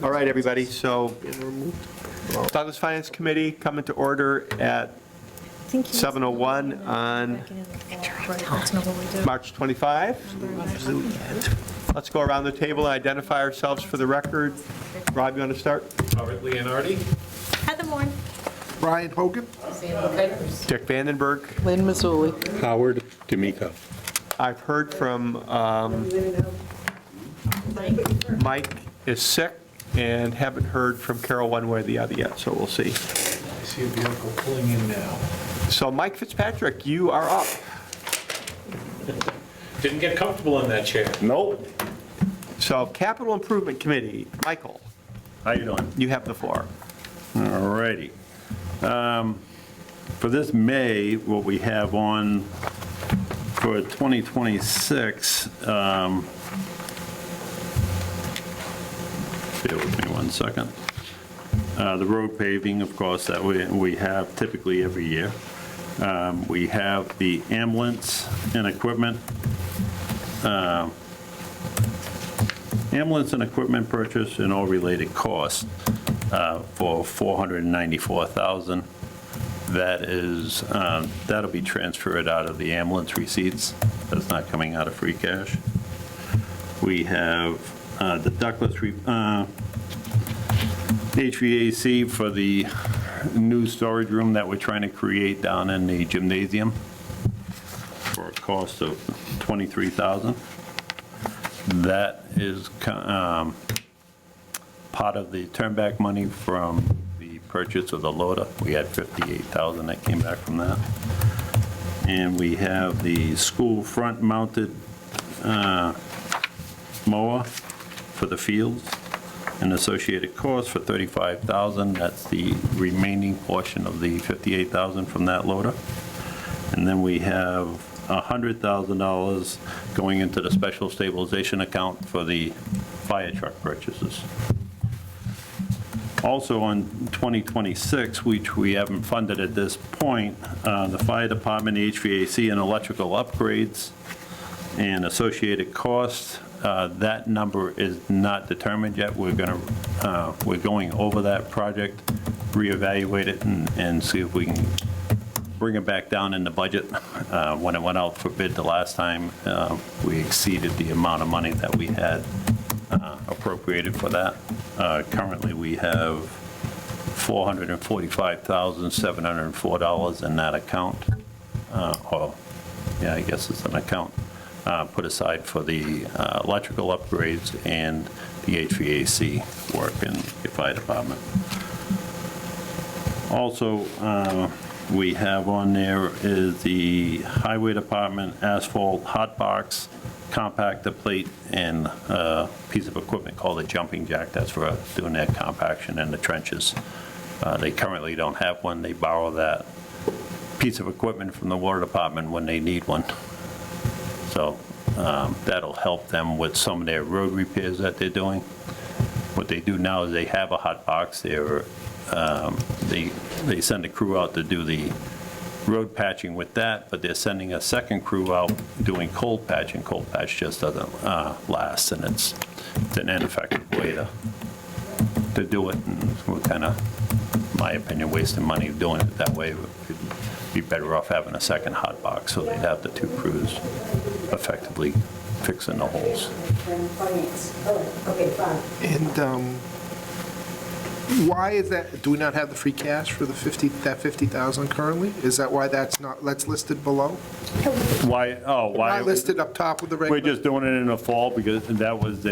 All right, everybody, so Douglas Finance Committee coming to order at 7:01 on March 25. Let's go around the table and identify ourselves for the record. Rob, you want to start? Robert Leonardi. Heather Moore. Brian Hogan. Dick Vandenberg. Lynn Mazzulli. Howard D'Amico. I've heard from Mike is sick, and haven't heard from Carol one way or the other yet, so we'll see. I see a vehicle pulling in now. So Mike Fitzpatrick, you are up. Didn't get comfortable in that chair. Nope. So Capital Improvement Committee, Michael, How you doing? you have the floor. All righty. For this May, what we have on for 2026, bear with me one second. The road paving, of course, that we have typically every year. We have the ambulance and equipment. Ambulance and equipment purchase and all related costs for $494,000. That is, that'll be transferred out of the ambulance receipts. That's not coming out of free cash. We have the ductless HVAC for the new storage room that we're trying to create down in the gymnasium for a cost of $23,000. That is part of the turnback money from the purchase of the loader. We had $58,000 that came back from that. And we have the school front mounted mower for the fields and associated costs for $35,000. That's the remaining portion of the $58,000 from that loader. And then we have $100,000 going into the special stabilization account for the fire truck purchases. Also on 2026, which we haven't funded at this point, the fire department HVAC and electrical upgrades and associated costs, that number is not determined yet. We're going over that project, reevaluate it, and see if we can bring it back down in the budget. When it went out for bid the last time, we exceeded the amount of money that we had appropriated for that. Currently, we have $445,704 in that account. Yeah, I guess it's an account put aside for the electrical upgrades and the HVAC work in the fire department. Also, we have on there is the highway department asphalt hot box, compactor plate, and a piece of equipment called a jumping jack. That's for doing that compaction in the trenches. They currently don't have one. They borrow that piece of equipment from the water department when they need one. So that'll help them with some of their road repairs that they're doing. What they do now is they have a hot box. They send a crew out to do the road patching with that, but they're sending a second crew out doing cold patching. Cold patch just doesn't last, and it's an ineffective way to do it. And we're kind of, in my opinion, wasting money doing it that way. We'd be better off having a second hot box so they'd have the two crews effectively fixing the holes. And why is that, do we not have the free cash for the 50,000 currently? Is that why that's listed below? Why? Oh, why? Not listed up top with the We're regular? just doing it in the fall because that was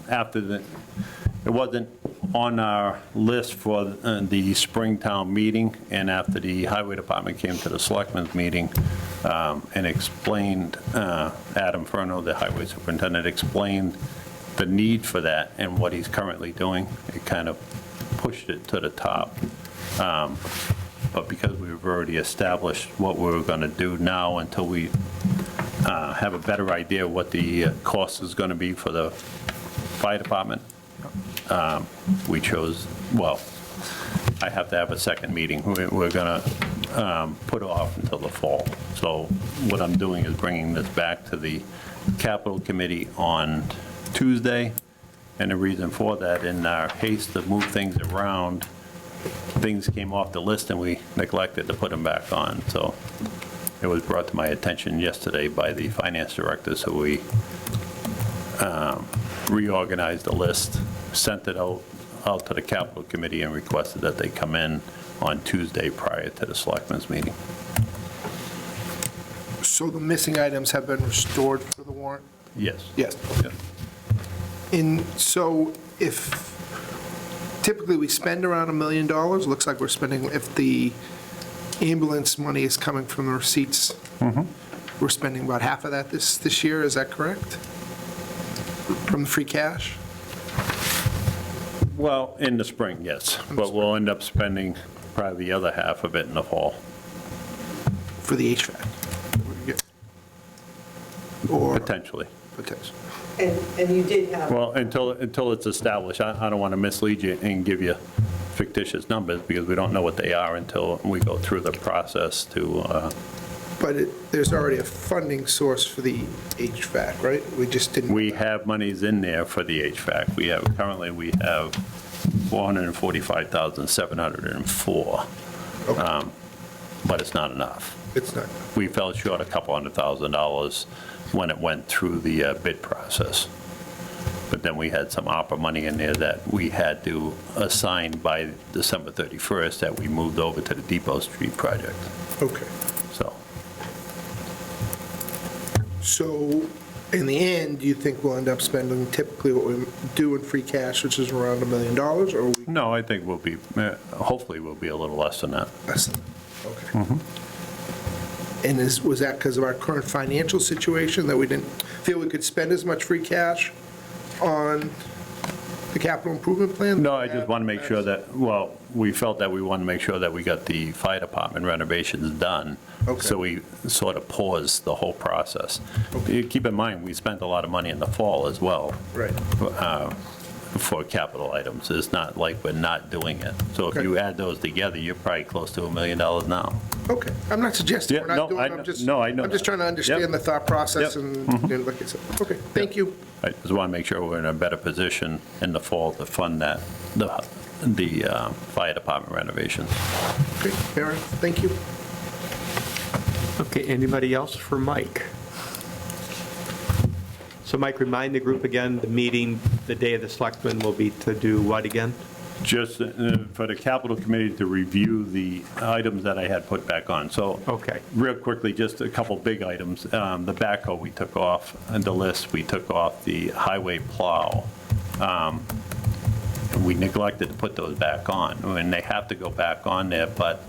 after it wasn't on our list for the Springtown meeting, and after the highway department came to the selectmen's meeting and explained, Adam Furno, the highway superintendent, explained the need for that and what he's currently doing, it kind of pushed it to the top. But because we've already established what we were going to do now, until we have a better idea what the cost is going to be for the fire department, we chose, well, I have to have a second meeting. We're going to put off until the fall. So what I'm doing is bringing this back to the Capital Committee on Tuesday And the reason for that, in our haste to move things around, things came off the list and we neglected to put them back on. So it was brought to my attention yesterday by the finance director, so we reorganized the list, sent it out to the capital committee and requested that they come in on Tuesday prior to the selectmen's meeting. So the missing items have been restored for the warrant? Yes. Yes. Yeah. And so if typically we spend around $1 million, looks like we're spending, if the ambulance money is coming from the receipts, we're spending about half of that this year, is that correct? From the free cash? Well, in the spring, yes, but we'll end up spending probably the other half of it in the fall. For the HVAC? Or Potentially. potential? And you did have, Well, until it's established, I don't want to mislead you and give you fictitious numbers because we don't know what they are until we go through the process to, But there's already a funding source for the HVAC, right? We just didn't. we have monies in there for the HVAC. Currently, we have $445,704, Okay, but it's not enough. it's not. We fell short a couple $100,000 when it went through the bid process. But then we had some ARPA money in there that we had to assign by December 31st that we moved over to the Depot Street project, Okay. so. So in the end, do you think we'll end up spending typically what we do in free cash, which is around $1 million, or are we No, I think we'll be, hopefully we'll be a little less than that. less than that? Okay. And was that because of our current financial situation, that we didn't feel we could spend as much free cash on the capital improvement plan? No, I just want to make sure that, well, we felt that we wanted to make sure that we got the fire department renovations done. Okay. So we sort of paused the whole process. Okay. Keep in mind, we spent a lot of money in the fall as well. Right. For capital items. It's not like we're not doing it. So if Okay. you add those together, you're probably close to $1 million now. Okay, I'm not suggesting Yeah, we're not no, doing I it, know- no, I know I'm just that. trying to understand Yep. the thought process Yep. and like I said, okay, thank you. I just want to make sure we're in a better position in the fall to fund that, the fire department renovations. Okay, fair enough, thank you. Okay, anybody else for Mike? So Mike, remind the group again, the meeting, the day of the selectmen will be to do what again? Just for the capital committee to review the items that I had put back on. So Okay. real quickly, just a couple big items. The backhoe we took off the list, we took off the highway plow. We neglected to put those back on, and they have to go back on there, but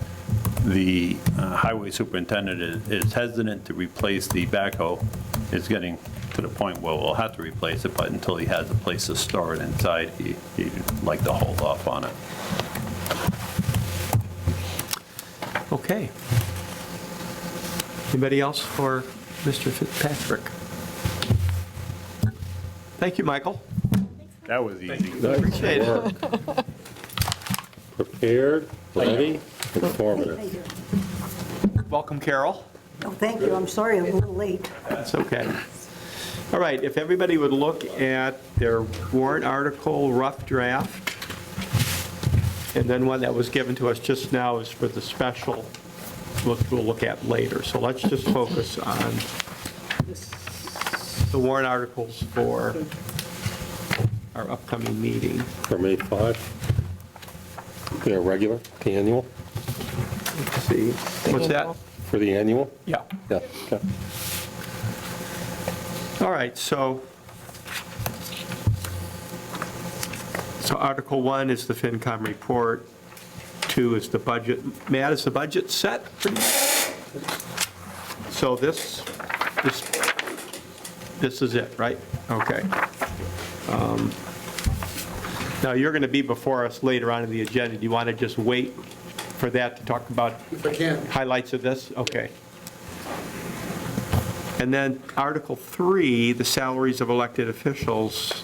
the highway superintendent is hesitant to replace the backhoe. It's getting to the point where we'll have to replace it, but until he has a place to store it inside, he'd like to hold off on it. Okay. Anybody else for Mr. Fitzpatrick? Thank you, Michael. That was easy. Appreciate it. Prepared, ready, informative. Welcome, Carol. Oh, thank you. I'm sorry I'm a little late. That's okay. All right, if everybody would look at their warrant article rough draft, and then one that was given to us just now is for the special, which we'll look at later. So let's just focus on the warrant articles for our upcoming meeting. For May 5. The regular, the annual, Let's see, what's that? for the annual? Yeah. Yeah, okay. All right, so Article 1 is the FinCom report, 2 is the budget. Matt, is the budget set? So this is it, right? Okay. Now, you're going to be before us later on in the agenda. Do you want to just wait for that to talk about highlights of this? Okay. And then Article 3, the salaries of elected officials.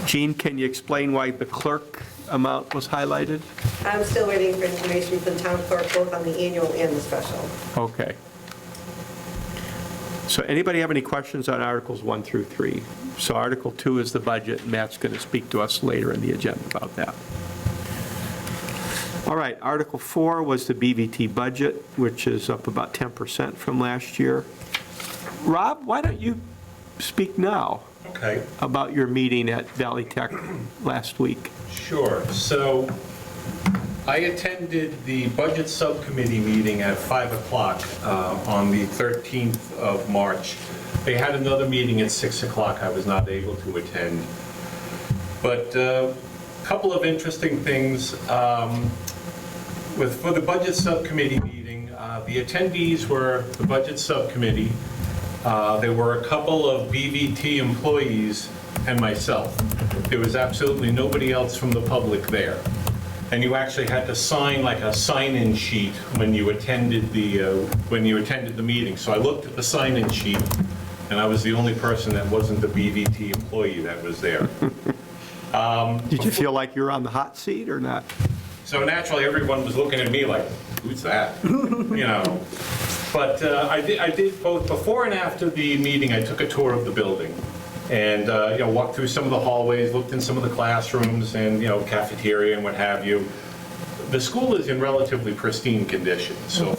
Jean, can you explain why the clerk amount was highlighted? I'm still waiting for information from the town clerk, both on the annual and the special. Okay. So anybody have any questions on Articles 1 through 3? So Article 2 is the budget, and Matt's going to speak to us later in the agenda about that. All right, Article 4 was the BVT budget, which is up about 10% from last year. Rob, why don't you speak now Okay, about your meeting at Valley Tech last week? sure. So I attended the Budget Subcommittee meeting at 5 o'clock on the 13th of March. They had another meeting at 6 o'clock I was not able to attend. But a couple of interesting things. For the Budget Subcommittee meeting, the attendees were the Budget Subcommittee. There were a couple of BVT employees and myself. There was absolutely nobody else from the public there. And you actually had to sign like a sign-in sheet when you attended the meeting. So I looked at the sign-in sheet, and I was the only person that wasn't the BVT employee that was there. Did you feel like you were on the hot seat or not? So naturally, everyone was looking at me like, who's that? You know. But I did both before and after the meeting. I took a tour of the building and walked through some of the hallways, looked in some of the classrooms and cafeteria and what have you. The school is in relatively pristine condition. So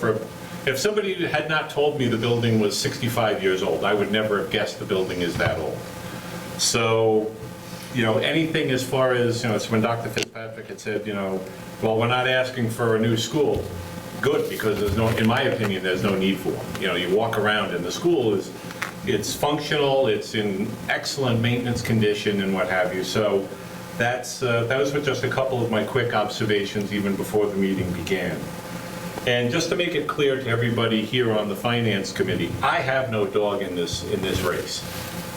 if somebody had not told me the building was 65 years old, I would never have guessed the building is that old. So anything as far as, it's when Dr. Fitzpatrick had said, well, we're not asking for a new school. Good, because in my opinion, there's no need for one. You walk around and the school it's functional, it's in excellent maintenance condition and what have you. So that was just a couple of my quick observations even before the meeting began. And just to make it clear to everybody here on the Finance Committee, I have no dog in this race.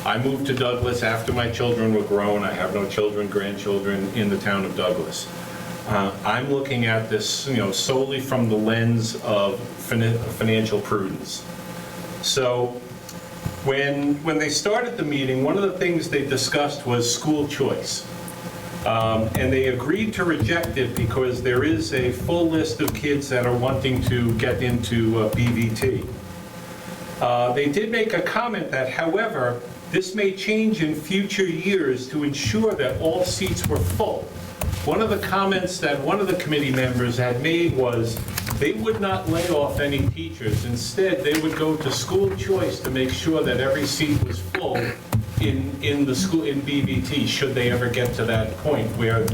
I moved to Douglas after my children were grown. I have no children, grandchildren in the town of Douglas. I'm looking at this, solely from the lens of financial prudence. So when they started the meeting, one of the things they discussed was school choice. And they agreed to reject it because there is a full list of kids that are wanting to get into BVT. They did make a comment that, however, this may change in future years to ensure that all seats were full. One of the comments that one of the committee members had made was they would not lay off any teachers. Instead, they would go to school choice to make sure that every seat was full in the school, in BVT, should they ever get to that point where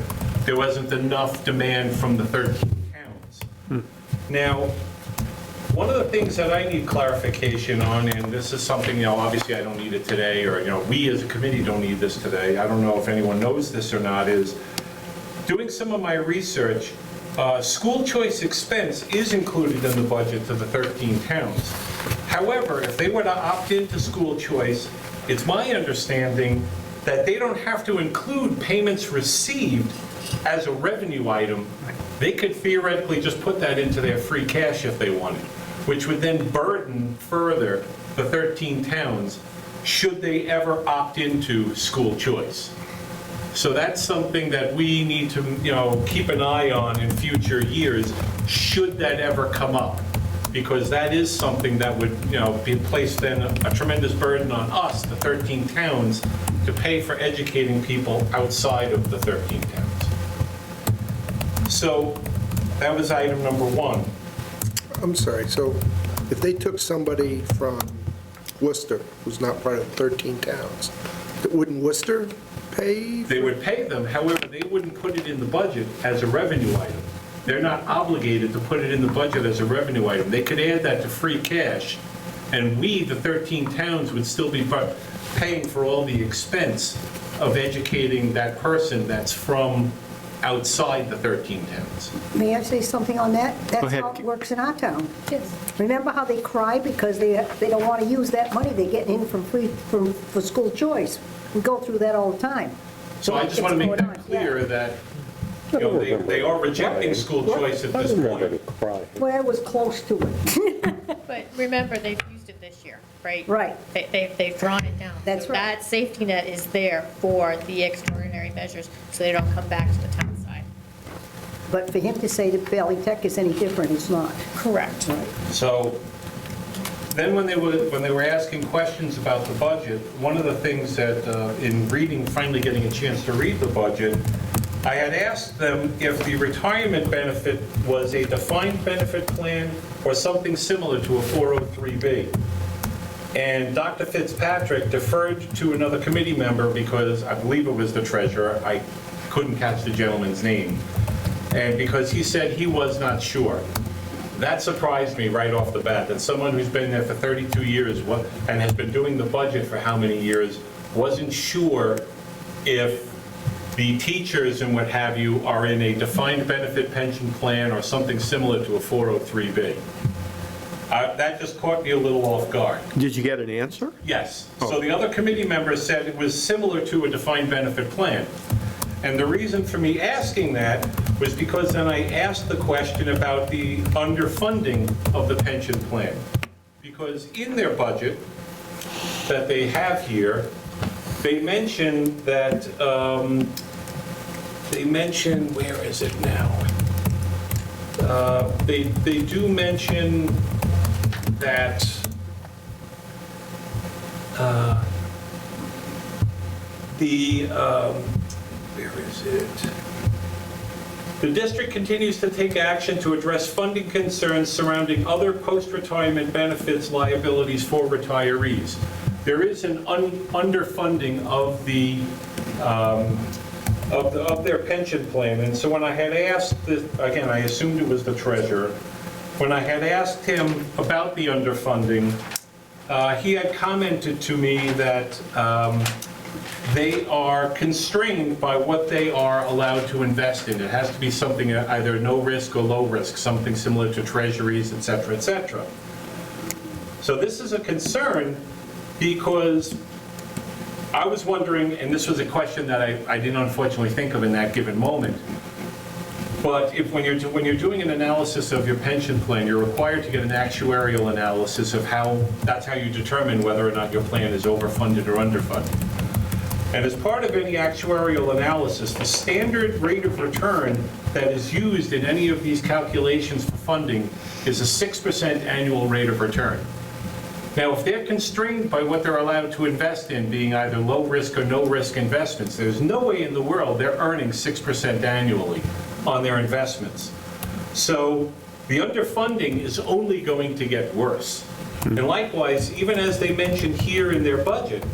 there wasn't enough demand from the 13 towns. Now, one of the things that I need clarification on, and this is something, obviously I don't need it today, or, we as a committee don't need this today. I don't know if anyone knows this or not, is doing some of my research, school choice expense is included in the budget to the 13 towns. However, if they were to opt into school choice, it's my understanding that they don't have to include payments received as a revenue item. They could theoretically just put that into their free cash if they wanted, which would then burden further the 13 towns should they ever opt into school choice. So that's something that we need to, keep an eye on in future years, should that ever come up. Because that is something that would, be placed then a tremendous burden on us, the 13 towns, to pay for educating people outside of the 13 towns. So that was item number one. I'm sorry, so if they took somebody from Worcester, who's not part of the 13 towns, wouldn't Worcester pay? They would pay them, however, they wouldn't put it in the budget as a revenue item. They're not obligated to put it in the budget as a revenue item. They could add that to free cash, and we, the 13 towns, would still be paying for all the expense of educating that person that's from outside the 13 towns. May I say something on that? That's ahead. how it works in our town. Remember how they cry because they don't want to use that money they're getting in for school choice? We go through that all the time. So I just want to make that clear that, they are rejecting school choice at this point. Well, it was close to it. But remember, they've used it this year, right? Right. They've drawn it down. That's So right. that safety net is there for the extraordinary measures, so they don't come back to the town side. But for him to say that Valley Tech is any different, it's not. Correct. So then when they were asking questions about the budget, one of the things that, in reading, finally getting a chance to read the budget, I had asked them if the retirement benefit was a defined benefit plan or something similar to a 403B. And Dr. Fitzpatrick deferred to another committee member because I believe it was the treasurer. I couldn't catch the gentleman's name. And because he said he was not sure. That surprised me right off the bat, that someone who's been there for 32 years and has been doing the budget for how many years wasn't sure if the teachers and what have you are in a defined benefit pension plan or something similar to a 403B. That just caught me a little off guard. Did you get an answer? Yes. So the other committee members said it was similar to a defined benefit plan. And the reason for me asking that was because then I asked the question about the underfunding of the pension plan. Because in their budget that they have here, they mentioned that, where is it now? They do mention that where is it? The district continues to take action to address funding concerns surrounding other post-retirement benefits liabilities for retirees. There is an underfunding of the of their pension plan, and so when I had asked, again, I assumed it was the treasurer, when I had asked him about the underfunding, he had commented to me that they are constrained by what they are allowed to invest in. It has to be something either no risk or low risk, something similar to treasuries, et cetera, et cetera. So this is a concern because I was wondering, and this was a question that I didn't unfortunately think of in that given moment, but when you're doing an analysis of your pension plan, you're required to get an actuarial analysis of that's how you determine whether or not your plan is overfunded or underfunded. And as part of any actuarial analysis, the standard rate of return that is used in any of these calculations for funding is a 6% annual rate of return. Now, if they're constrained by what they're allowed to invest in, being either low risk or no risk investments, there's no way in the world they're earning 6% annually on their investments. So the underfunding is only going to get worse. And likewise, even as they mentioned here in their budget,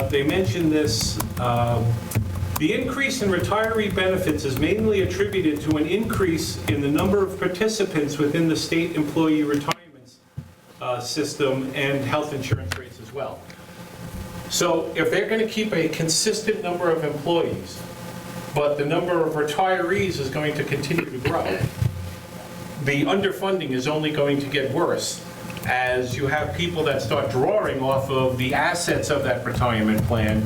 they mentioned this, the increase in retiree benefits is mainly attributed to an increase in the number of participants within the state employee retirement system and health insurance rates as well. So if they're going to keep a consistent number of employees, but the number of retirees is going to continue to grow, the underfunding is only going to get worse as you have people that start drawing off of the assets of that retirement plan,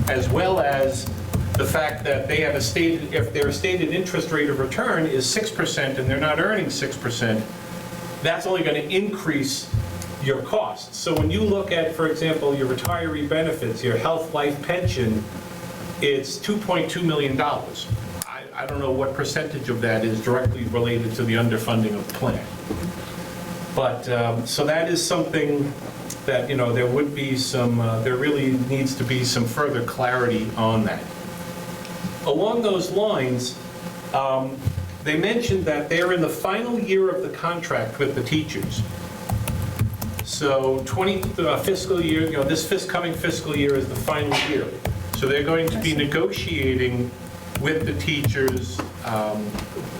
as well as the fact that they have if their stated interest rate of return is 6% and they're not earning 6%, that's only going to increase your costs. So when you look at, for example, your retiree benefits, your health life pension, it's $2.2 million. I don't know what percentage of that is directly related to the underfunding of the plan. But, so that is something that, there would be some, there really needs to be some further clarity on that. Along those lines, they mentioned that they're in the final year of the contract with the teachers. So fiscal year, this coming fiscal year is the final year. So they're going to be negotiating with the teachers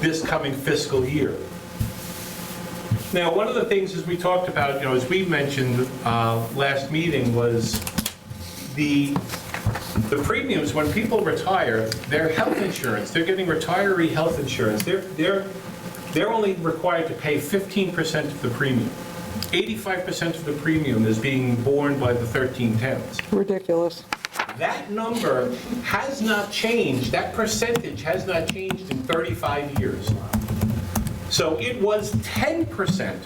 this coming fiscal year. Now, one of the things as we talked about, as we mentioned last meeting, was the premiums when people retire, their health insurance, they're getting retiree health insurance, they're only required to pay 15% of the premium. 85% of the premium is being borne by the 1310s. Ridiculous. That number has not changed, that percentage has not changed in 35 years. So it was 10%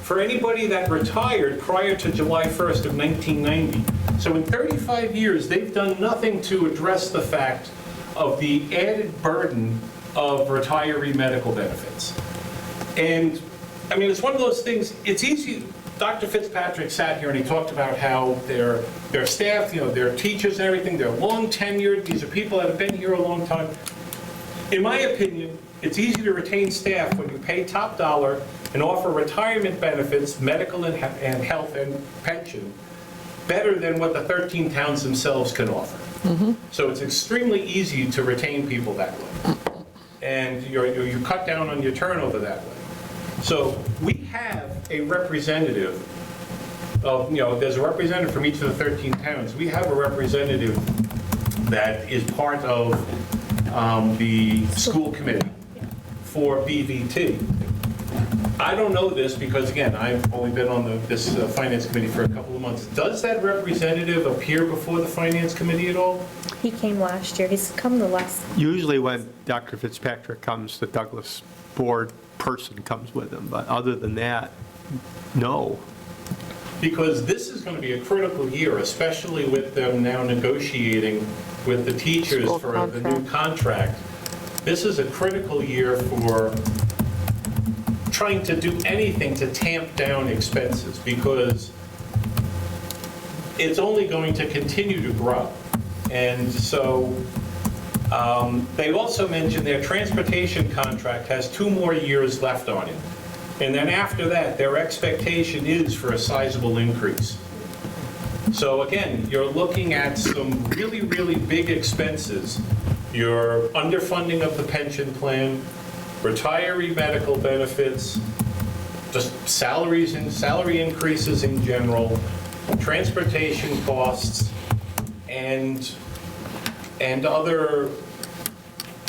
for anybody that retired prior to July 1st of 1990. So in 35 years, they've done nothing to address the fact of the added burden of retiree medical benefits. And, I mean, it's one of those things, it's easy, Dr. Fitzpatrick sat here and he talked about how their staff, their teachers and everything, they're long tenured, these are people that have been here a long time. In my opinion, it's easy to retain staff when you pay top dollar and offer retirement benefits, medical and health and pension, better than what the 13 towns themselves can offer. So it's extremely easy to retain people that way. And you cut down on your turnover that way. So we have a representative of, there's a representative from each of the 13 towns. We have a representative that is part of the school committee for BVT. I don't know this because, again, I've only been on this finance committee for a couple of months. Does that representative appear before the finance committee at all? He came last year. He's come the last. Usually when Dr. Fitzpatrick comes, the Douglas board person comes with him, but other than that, no. Because this is going to be a critical year, especially with them now negotiating with the teachers School for the new contract. This is a critical year for trying to do anything to tamp down expenses, because it's only going to continue to grow. And so they also mentioned their transportation contract has 2 more years left on it. And then after that, their expectation is for a sizable increase. So again, you're looking at some really, really big expenses. Your underfunding of the pension plan, retiree medical benefits, just salaries and salary increases in general, transportation costs, and other,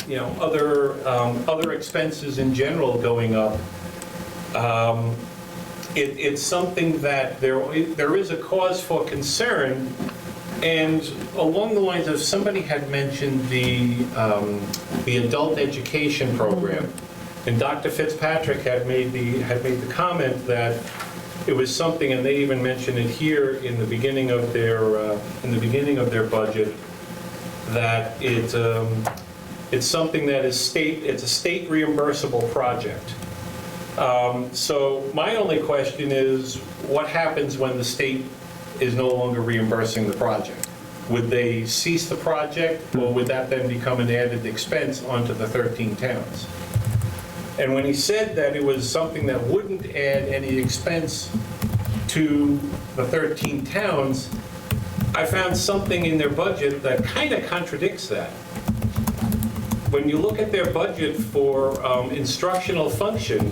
other expenses in general going up. It's something that there is a cause for concern, and along the lines of, somebody had mentioned the adult education program, and Dr. Fitzpatrick had made the comment that it was something, and they even mentioned it here in the beginning of their budget, that it's something that is it's a state reimbursable project. So my only question is, what happens when the state is no longer reimbursing the project? Would they cease the project, or would that then become an added expense onto the 13 towns? And when he said that it was something that wouldn't add any expense to the 13 towns, I found something in their budget that kind of contradicts that. When you look at their budget for instructional function,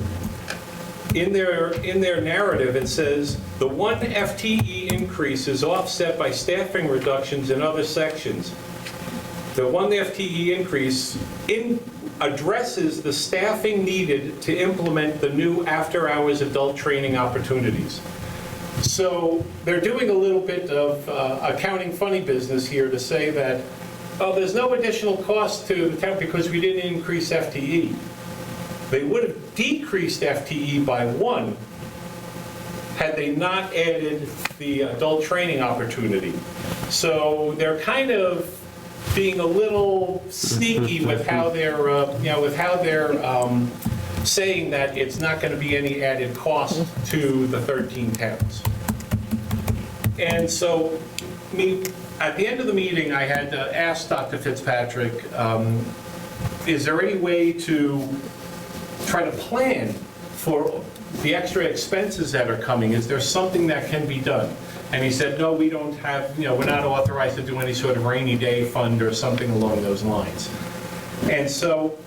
in their narrative, it says, the 1 FTE increase is offset by staffing reductions in other sections. The 1 FTE increase addresses the staffing needed to implement the new after-hours adult training opportunities. So they're doing a little bit of accounting funny business here to say that, oh, there's no additional cost to the town because we didn't increase FTE. They would have decreased FTE by 1 had they not added the adult training opportunity. So they're kind of being a little sneaky with how they're, saying that it's not going to be any added cost to the 13 towns. And so, at the end of the meeting, I had asked Dr. Fitzpatrick, is there any way to try to plan for the extra expenses that are coming? Is there something that can be done? And he said, no, we don't have, we're not authorized to do any sort of rainy day fund or something along those lines. And so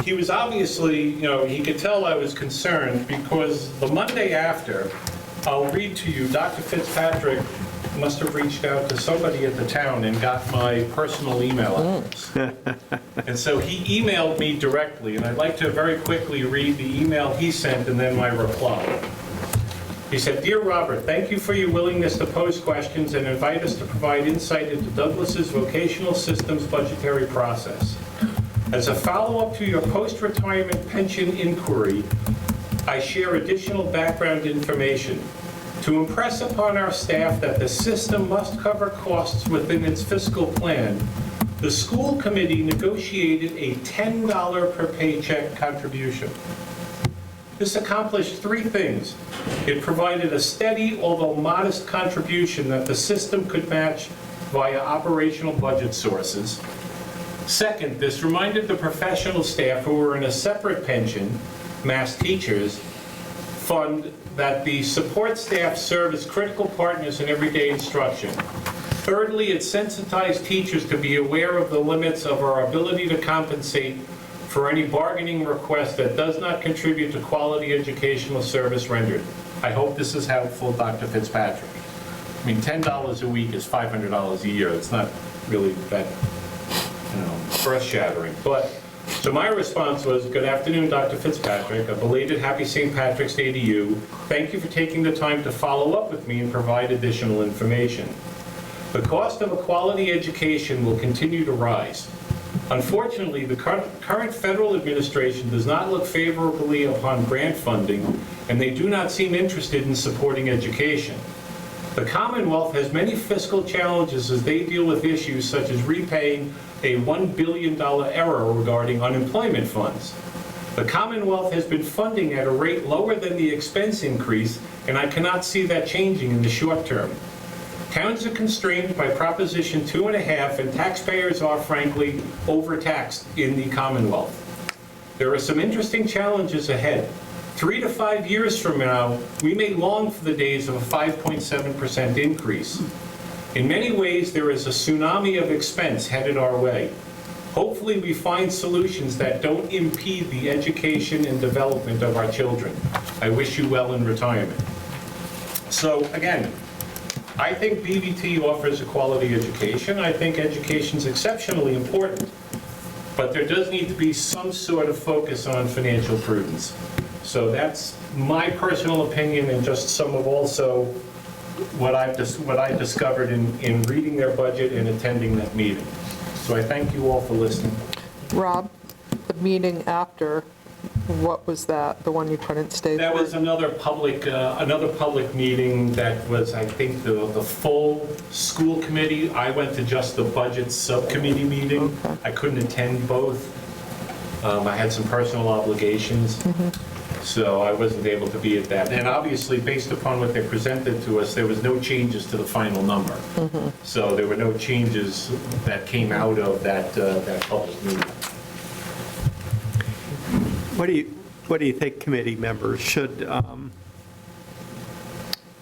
he was obviously, he could tell I was concerned, because the Monday after, I'll read to you, Dr. Fitzpatrick must have reached out to somebody at the town and got my personal email address. And so he emailed me directly, and I'd like to very quickly read the email he sent and then my reply. He said, "Dear Robert, thank you for your willingness to pose questions and invite us to provide insight into Douglas's vocational systems budgetary process. As a follow-up to your post-retirement pension inquiry, I share additional background information. To impress upon our staff that the system must cover costs within its fiscal plan, the school committee negotiated a $10 per paycheck contribution. This accomplished three things. It provided a steady, although modest contribution that the system could match via operational budget sources. Second, this reminded the professional staff who were in a separate pension, mass teachers, fund that the support staff serve as critical partners in everyday instruction. Thirdly, it sensitized teachers to be aware of the limits of our ability to compensate for any bargaining request that does not contribute to quality educational service rendered. I hope this is helpful, Dr. Fitzpatrick. I mean, $10 a week is $500 a year. It's not really that, earth-shattering. But, so my response was, good afternoon, Dr. Fitzpatrick. A belated happy St. Patrick's Day to you. Thank you for taking the time to follow up with me and provide additional information. The cost of a quality education will continue to rise. Unfortunately, the current federal administration does not look favorably upon grant funding, and they do not seem interested in supporting education. The Commonwealth has many fiscal challenges as they deal with issues such as repaying a $1 billion error regarding unemployment funds. The Commonwealth has been funding at a rate lower than the expense increase, and I cannot see that changing in the short term. Towns are constrained by Proposition 2.5, and taxpayers are, frankly, overtaxed in the Commonwealth. There are some interesting challenges ahead. 3 to 5 years from now, we may long for the days of a 5.7% increase. In many ways, there is a tsunami of expense headed our way. Hopefully, we find solutions that don't impede the education and development of our children. I wish you well in retirement. So, again, I think BVT offers a quality education. I think education's exceptionally important, but there does need to be some sort of focus on financial prudence. So that's my personal opinion, and just some of also what I discovered in reading their budget and attending that meeting. So I thank you all for listening. Rob, the meeting after, what was that, the one you couldn't stay for? That was another public meeting that was, I think, the full school committee. I went to just the budget subcommittee meeting. Okay. I couldn't attend both. I had some personal obligations, so I wasn't able to be at that. And obviously, based upon what they presented to us, there was no changes to the final number. So there were no changes that came out of that public meeting. What do you think, committee members? Should,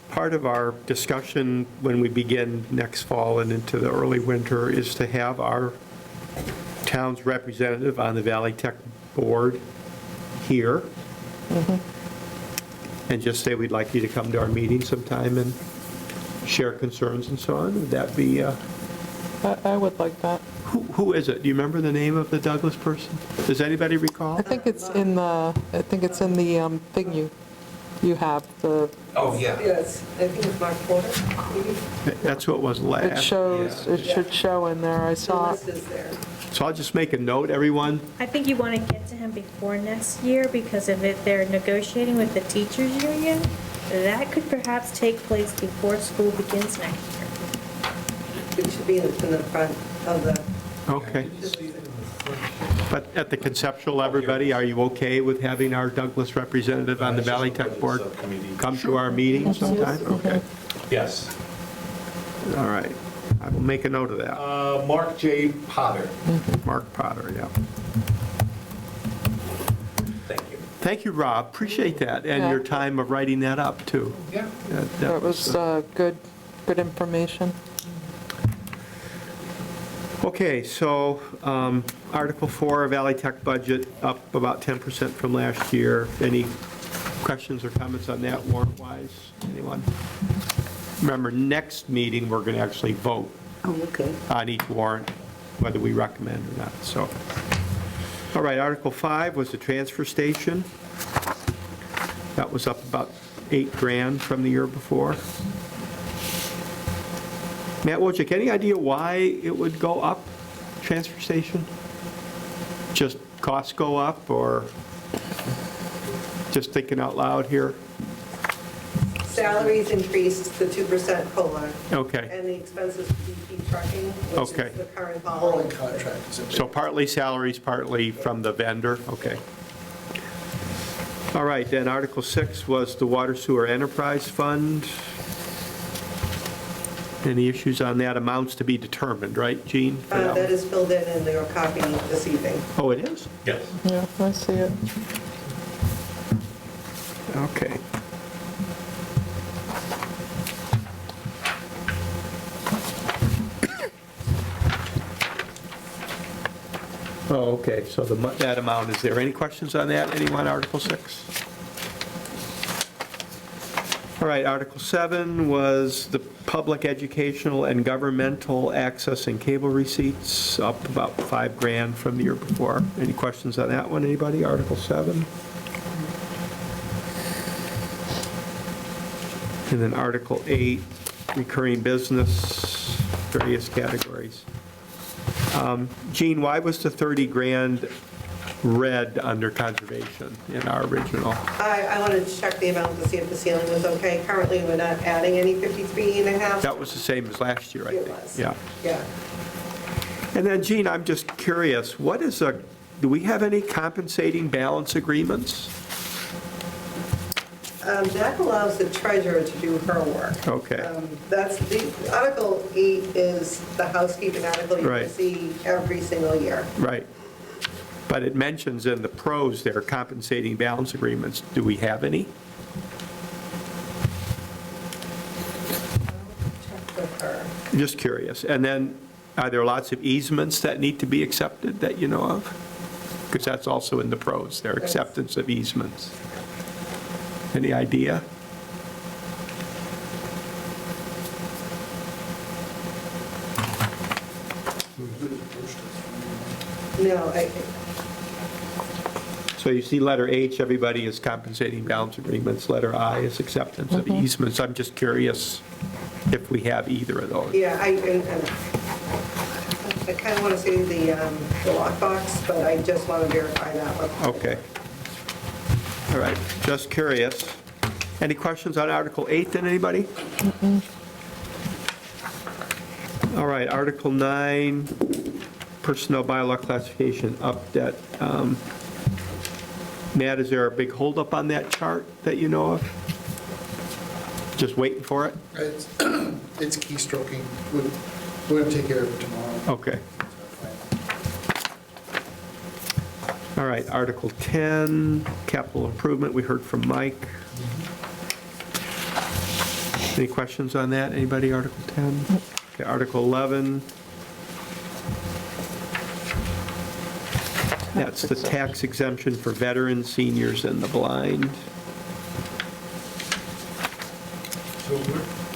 part of our discussion when we begin next fall and into the early winter is to have our town's representative on the Valley Tech Board here? And just say, we'd like you to come to our meeting sometime and share concerns and so on? Would that be, I would like that. who is it? Do you remember the name of the Douglas person? Does anybody recall? I think it's in the thing you have, the, Oh, yeah. Yes, I think it's Mark Porter, maybe. That's what was last. it shows, it should show in there, I The saw list it. is there. So I'll just make a note, everyone. I think you want to get to him before next year because if they're negotiating with the teachers union, that could perhaps take place before school begins next year. It should be in the front of the, Okay. But at the conceptual, everybody, are you okay with having our Douglas representative on the Valley Tech Board come to our meeting sometime? Okay, Yes. all right. I will make a note of that. Mark J. Potter. Mark Potter, yeah. Thank you. Thank you, Rob, appreciate that, and Yeah. your time of writing that up, too. Yeah. That It was good information. Okay, so Article 4, Valley Tech budget up about 10% from last year. Any questions or comments on that warrant-wise? Anyone? Remember, next meeting, we're going to actually vote Oh, okay. on each warrant, whether we recommend or not, so. All right, Article 5 was the transfer station. That was up about $8,000 from the year before. Matt Wojcik, any idea why it would go up, transfer station? Just costs go up, or just thinking out loud here? salaries increased the 2% COLA, Okay, and the expenses of DP trucking, which Okay. is the current Rolling volume. contract. so partly salaries, partly from the vendor, okay. All right, then Article 6 was the Water Sewer Enterprise Fund. Any issues on that? Amounts to be determined, right, Jean? for that That one? is filled in your copy this evening. Oh, it is? Yes. Yeah, I see it. Okay. Oh, okay, so that amount, is there any questions on that? Anyone, Article 6? All right, Article 7 was the public educational and governmental access and cable receipts, up about $5,000 from the year before. Any questions on that one, anybody? Article 7? And then Article 8, recurring business, various categories. Jean, why was the 30 grand red under conservation in our original? I wanted to check the amount to see if the ceiling was okay. Currently, we're not adding any 53 and a half. That was the same as last year, I It think. was. Yeah. Yeah. And then, Jean, I'm just curious, do we have any compensating balance agreements? That allows the treasurer to do her work. Okay. That's, Article 8 is the housekeeping article you Right. can see every single year. Right. But it mentions in the pros there compensating balance agreements. Do we have any? Check with her. Just curious. And then, are there lots of easements that need to be accepted that you know of? Because that's also in the pros, their acceptance of easements. Any idea? No, So you see letter H, everybody is compensating balance agreements. Letter I is acceptance of easements. I'm just curious if we have either of those. yeah, I kind of want to see the lockbox, but I just want to verify that one. Okay. All right, just curious. Any questions on Article 8 then, anybody? All right, Article 9, personnel bylaw classification update. Matt, is there a big holdup on that chart that you know of? Just waiting for it? It's keystroking. We're going to take care of it tomorrow. Okay. All right, Article 10, capital improvement, we heard from Mike. Any questions on that? Anybody, Article 10? Okay, Article 11. That's the tax exemption for veterans, seniors, and the blind.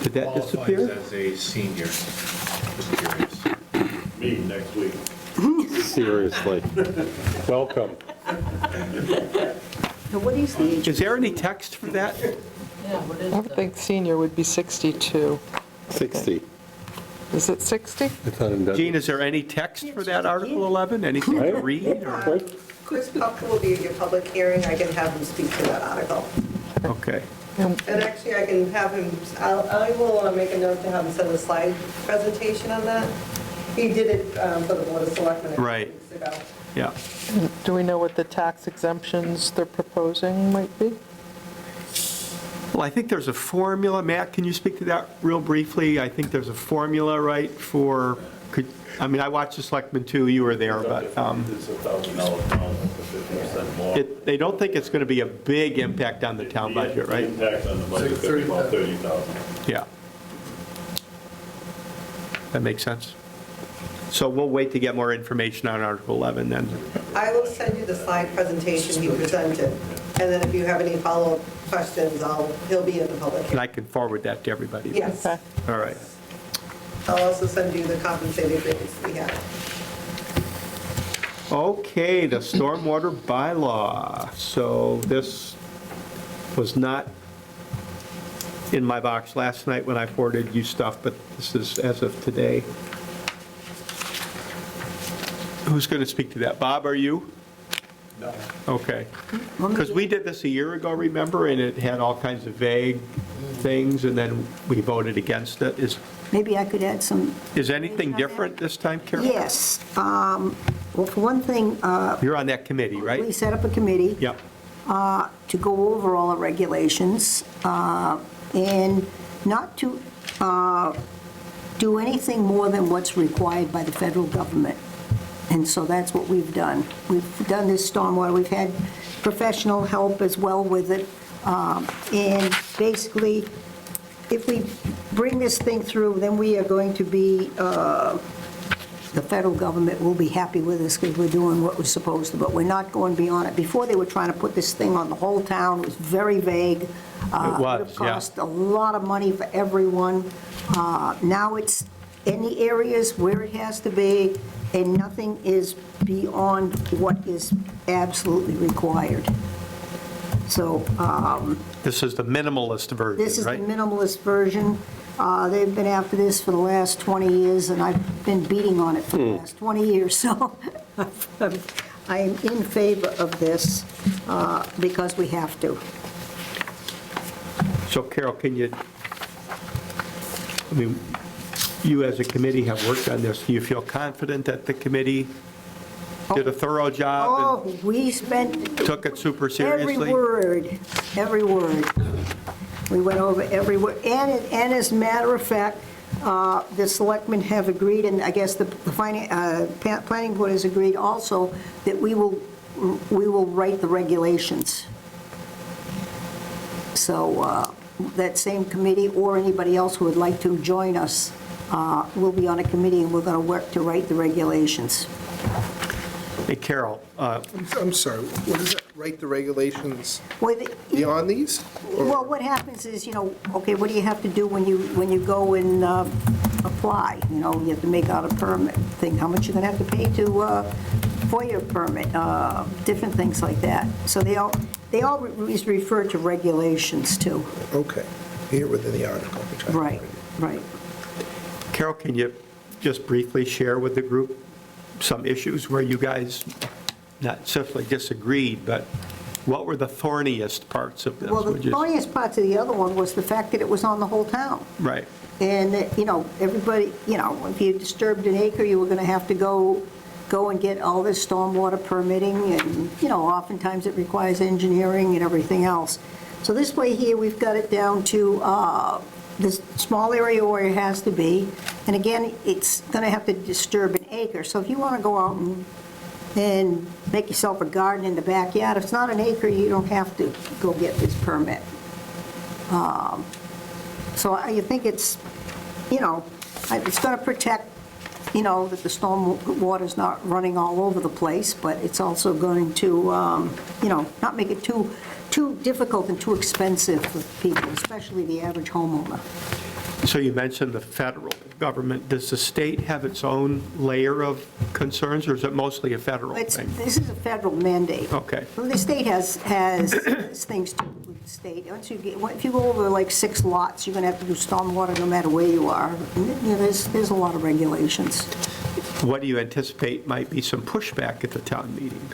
Did that disappear? Qualifies as a senior. Just curious. Me next week. Seriously. Welcome. Now, what is the age? Is there any text for that? I would think senior would be 62. 60. Is it 60? I thought it does. Gene, is there any text for that Article 11? Anything to read? or- Chris Pupka will be at your public hearing. I can have him speak to that article. Okay. And actually, I can have him, I will make a note to have him send a slide presentation on that. He did it for the Board of Selectmen a couple Right. weeks ago. Yeah. Do we know what the tax exemptions they're proposing might be? Well, I think there's a formula. Matt, can you speak to that real briefly? I think there's a formula, right, for, I mean, I watched the Selectmen too, you were there, but It's $1,000 for 50% more. they don't think it's going to be a big impact on the town budget, The right? impact on the budget could be about 30,000. Yeah. That makes sense. So we'll wait to get more information on Article 11 then. I will send you the slide presentation he presented, and then if you have any follow-up questions, he'll be in the public And hearing. I can forward that to everybody. Yes. Okay. All right. I'll also send you the compensated rates we have. Okay, the stormwater bylaw. So this was not in my box last night when I forwarded you stuff, but this is as of today. Who's going to speak to that? Bob, are you? No. Okay. Because we did this a year ago, remember, and it had all kinds of vague things, and then we voted against it. Maybe I could add some, Is anything different this time, Carol? yes. Well, for one thing, You're on that committee, we right? set up a committee. Yep. to go over all the regulations and not to do anything more than what's required by the federal government. And so that's what we've done. We've done this stormwater. We've had professional help as well with it. And basically, if we bring this thing through, then we are going to be, the federal government will be happy with us because we're doing what we're supposed to, but we're not going beyond it. Before, they were trying to put this thing on the whole town. It was very vague. It was, would have yeah. cost a lot of money for everyone. Now it's in the areas where it has to be, and nothing is beyond what is absolutely required. So This is the minimalist version, right? this is the minimalist version. They've been after this for the last 20 years, and I've been beating on it for the last 20 years, so I am in favor of this because we have to. So Carol, can you, I mean, you as a committee have worked on this. Do you feel confident that the committee did a thorough job Oh, we spent and took it super seriously? every word. We went over every word, and as a matter of fact, the selectmen have agreed, and I guess the planning board has agreed also, that we will write the regulations. So that same committee, or anybody else who would like to join us, will be on a committee, and we're going to work to write the regulations. Hey, Carol, I'm sorry, what is that, write the regulations Well, beyond these? Or- Well, what happens is, okay, what do you have to do when you go and apply? You have to make out a permit thing, how much you're gonna have to pay for your permit, different things like that. So they always refer to regulations too. Okay, here within the article. which I- Right. Carol, can you just briefly share with the group some issues where you guys not simply disagreed, but what were the thorniest parts of this? Well, the Would you- funniest parts of the other one was the fact that it was on the whole town. Right. And, everybody, if you disturbed an acre, you were going to have to go and get all this stormwater permitting, and, oftentimes it requires engineering and everything else. So this way here, we've got it down to this small area where it has to be, and again, it's going to have to disturb an acre. So if you want to go out and make yourself a garden in the backyard, if it's not an acre, you don't have to go get this permit. So I think it's, it's going to protect, that the storm water's not running all over the place, but it's also going to, not make it too difficult and too expensive for people, especially the average homeowner. So you mentioned the federal government. Does the state have its own layer of concerns, or is it mostly a federal thing? This is a federal mandate. Okay. Well, the state has things to do with the state. If you go over like 6 lots, you're going to have to do stormwater no matter where you are. There's a lot of regulations. What do you anticipate might be some pushback at the town meeting?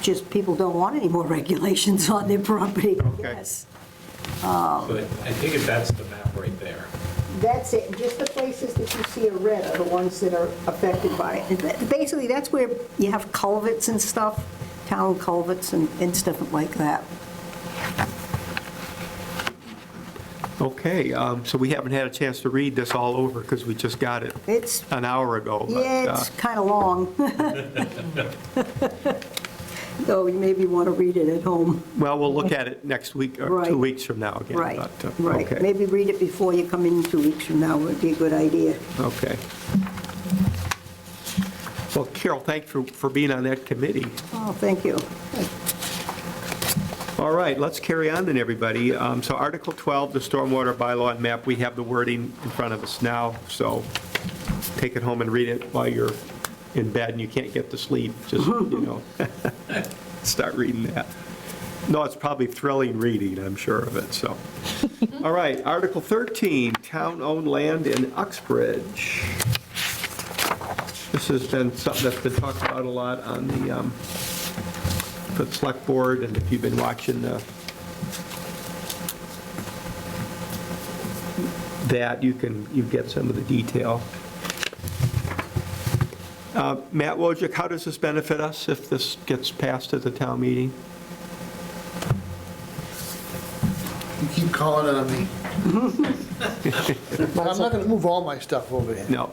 Just people don't want any more regulations on their property, I Okay. guess. So I think that's the map right there. That's it. Just the places that you see are red are the ones that are affected by it. And basically, that's where you have culverts and stuff, town culverts and stuff like that. Okay, so we haven't had a chance to read this all over because we just got it It's, an hour ago. but, yeah, it's kind of long. So you maybe want to read it at home. Well, we'll look at it next week, or Right. 2 weeks from now again. Right, but, right. okay. Maybe read it before you come in 2 weeks from now would be a good idea. Okay. Well, Carol, thanks for being on that committee. Oh, thank you. All right, let's carry on then, everybody. So Article 12, the stormwater bylaw and map, we have the wording in front of us now, so take it home and read it while you're in bed and you can't get to sleep, just, start reading that. No, it's probably thrilling reading, I'm sure of it, so. All right, Article 13, town-owned land in Uxbridge. This has been something that's been talked about a lot on the select board, and if you've been watching that, you get some of the detail. Matt Wojcik, how does this benefit us if this gets passed at the town meeting? keep calling on me. I'm not gonna move all my stuff over here, No.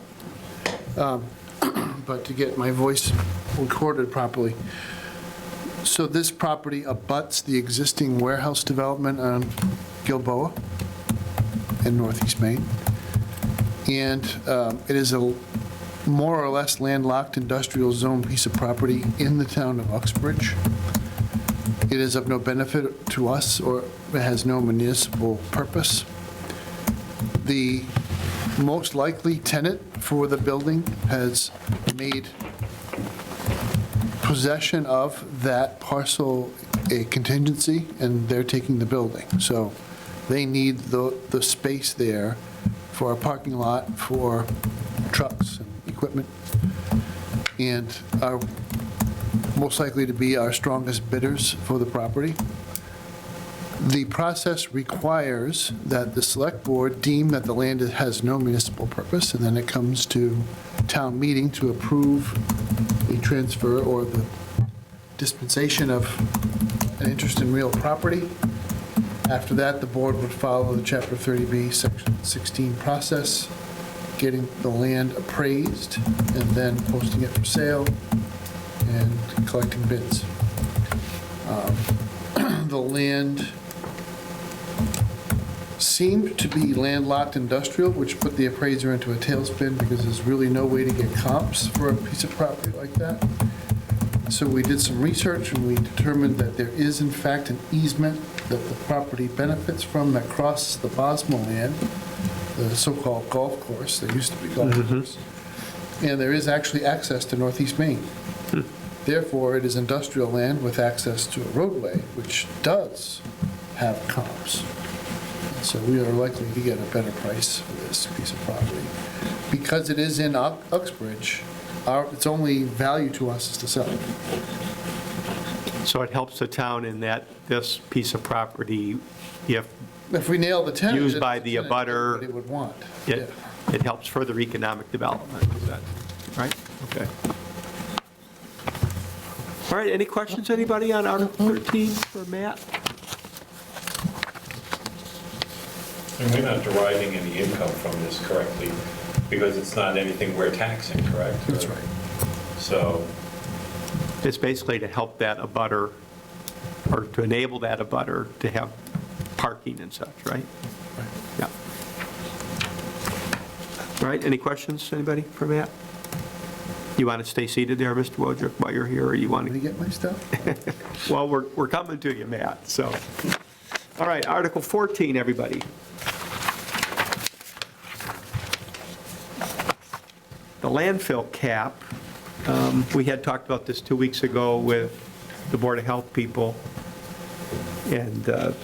but to get my voice recorded properly. So this property abuts the existing warehouse development on Gilboa in Northeast Maine. And it is a more or less landlocked industrial zone piece of property in the town of Uxbridge. It is of no benefit to us, or it has no municipal purpose. The most likely tenant for the building has made possession of that parcel a contingency, and they're taking the building. So they need the space there for a parking lot for trucks and equipment, and are most likely to be our strongest bidders for the property. The process requires that the select board deem that the land has no municipal purpose, and then it comes to town meeting to approve a transfer or the dispensation of an interest in real property. After that, the board would follow the Chapter 30B, Section 16 process, getting the land appraised, and then posting it for sale and collecting bids. The land seemed to be landlocked industrial, which put the appraiser into a tailspin because there's really no way to get comps for a piece of property like that. So we did some research and we determined that there is in fact an easement that the property benefits from that crosses the Bosmo land, the so-called golf course, there used to be golf course. And there is actually access to Northeast Maine. Therefore, it is industrial land with access to a roadway, which does have comps. So we are likely to get a better price for this piece of property. Because it is in Uxbridge, its only value to us is to sell it. So it helps the town in that this piece of property, if If we nail the tenant. Used by it's the tenant abutter. Everybody would want. it, it helps further economic development, is that right? Okay. All right, any questions, anybody on Article 13 for Matt? And we're not deriving any income from this correctly, because it's not anything we're taxing, correct? That's right. So, It's basically to help that abutter, or to enable that abutter to have parking and such, right? Yeah. All right, any questions, anybody for Matt? You want to stay seated there, Mr. Wojcik, while you're here, or you want Did to? you get my stuff? Well, we're coming to you, Matt, so. All right, Article 14, everybody. The landfill cap, we had talked about this 2 weeks ago with the Board of Health people, and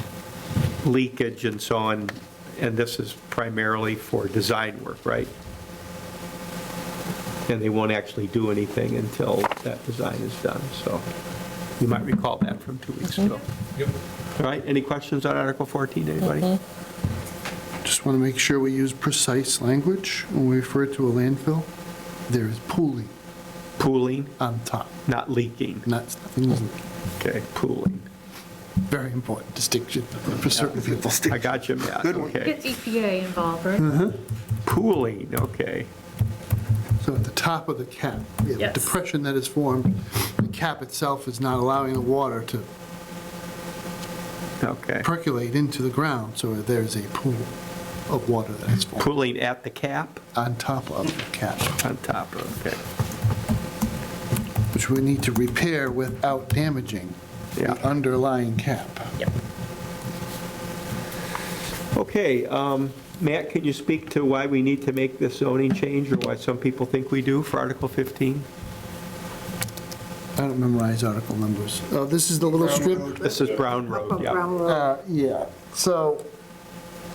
leakage and so on, and this is primarily for design work, right? And they won't actually do anything until that design is done, so you might recall that from 2 weeks ago. yep. All right, any questions on Article 14, anybody? Just want to make sure we use precise language when we refer to a landfill. There is pooling Pooling, on top, not leaking. nothing is Okay, pooling. very important distinction for certain people. I got you, Matt, okay. Get EPA involved, right? Pooling, okay. So at the top of the cap, we have a Yes. depression that is formed. The cap itself is not allowing the water to Okay. percolate into the ground, so there's a pool of water that is formed Pooling at the cap, on top of the cap, on top, okay. which we need to repair without damaging Yeah. the underlying cap. Yep. Okay, Matt, can you speak to why we need to make this zoning change, or why some people think we do for Article 15? I don't memorize article numbers. Oh, this is the little strip? This is Brown Road, yeah. Brown Road. Yeah, so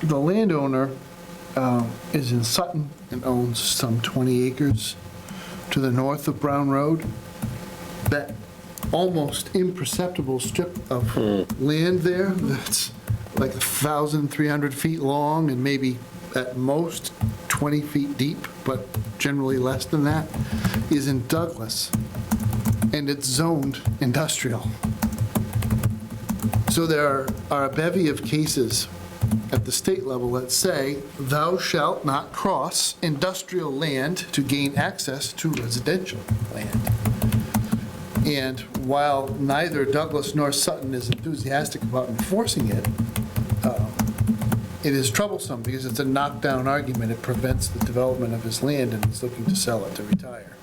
the landowner is in Sutton and owns some 20 acres to the north of Brown Road. That almost imperceptible strip of land there that's like 1,300 feet long and maybe at most 20 feet deep, but generally less than that, is in Douglas, and it's zoned industrial. So there are a bevy of cases at the state level that say, thou shalt not cross industrial land to gain access to residential land. And while neither Douglas nor Sutton is enthusiastic about enforcing it, it is troublesome because it's a knockdown argument. It prevents the development of his land and he's looking to sell it to retire.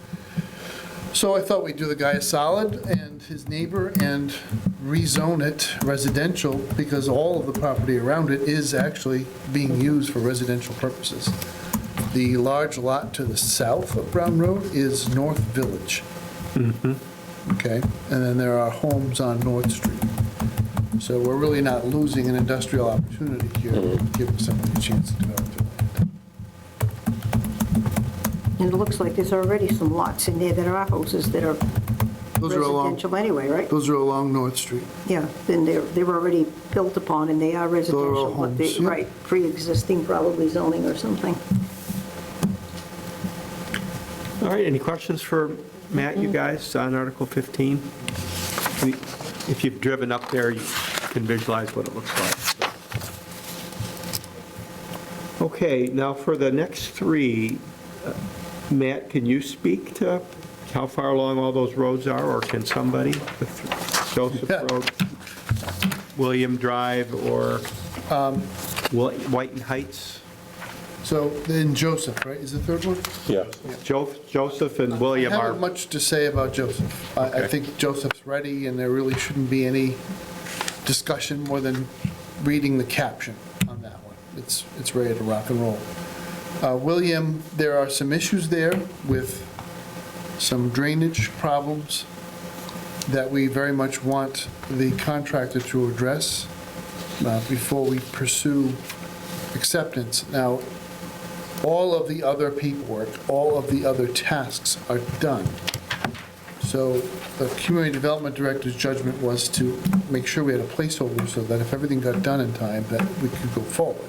So I thought we'd do the guy a solid and his neighbor and rezone it residential because all of the property around it is actually being used for residential purposes. The large lot to the south of Brown Road is North Village. Okay, and then there are homes on North Street. So we're really not losing an industrial opportunity here, giving somebody a chance to develop their land. And it looks like there's already some lots in there that are houses that are Those are along, residential anyway, right? those are along North Street. Yeah, then they're already built upon and they are residential, but they, homes, yeah. right, pre-existing probably zoning or something. All right, any questions for Matt, you guys, on Article 15? If you've driven up there, you can visualize what it looks like. Okay, now for the next three, Matt, can you speak to how far along all those roads are, or can somebody? Joseph Yeah. Road, William Drive, or Whiten Heights? So then Joseph, right, is the third one? Yeah. Joseph and William I are, haven't much to say about Joseph. I Okay. think Joseph's ready, and there really shouldn't be any discussion more than reading the caption on that one. It's ready to rock and roll. William, there are some issues there with some drainage problems that we very much want the contractor to address before we pursue acceptance. Now, all of the other paperwork, all of the other tasks are done. So the community development director's judgment was to make sure we had a placeholder so that if everything got done in time, that we could go forward.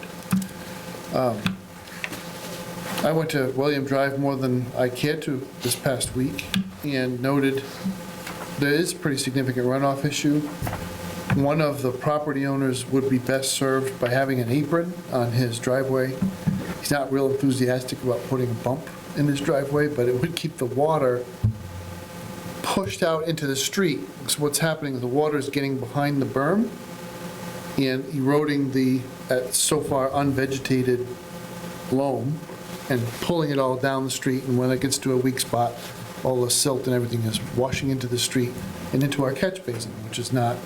I went to William Drive more than I cared to this past week and noted there is a pretty significant runoff issue. One of the property owners would be best served by having an apron on his driveway. He's not real enthusiastic about putting a bump in his driveway, but it would keep the water pushed out into the street. So what's happening is the water is getting behind the berm and eroding the so far unvegetated loam and pulling it all down the street. And when it gets to a weak spot, all the silt and everything is washing into the street and into our catch basin, which is not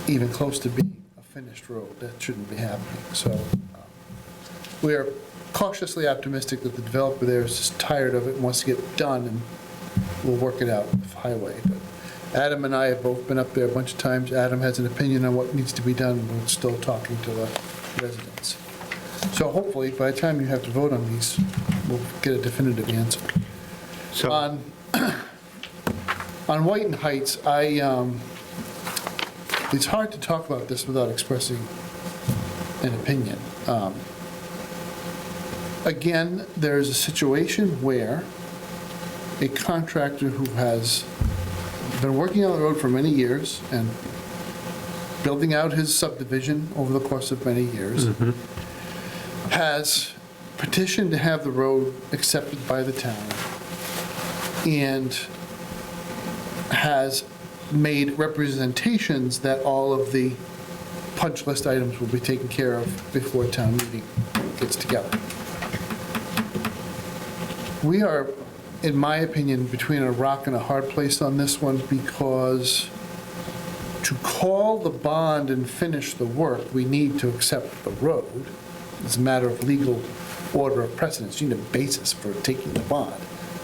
even close to being a finished road. That shouldn't be happening. So we are cautiously optimistic that the developer there is just tired of it and wants to get it done, and we'll work it out with the highway. But Adam and I have both been up there a bunch of times. Adam has an opinion on what needs to be done. We're still talking to the residents. So hopefully, by the time you have to vote on these, we'll get a definitive answer. so, On Whiten Heights, it's hard to talk about this without expressing an opinion. Again, there's a situation where a contractor who has been working on the road for many years and building out his subdivision over the course of many years has petitioned to have the road accepted by the town and has made representations that all of the punch list items will be taken care of before town meeting gets together. We are, in my opinion, between a rock and a hard place on this one, because to call the bond and finish the work, we need to accept the road. It's a matter of legal order of precedence. You need a basis for taking the bond.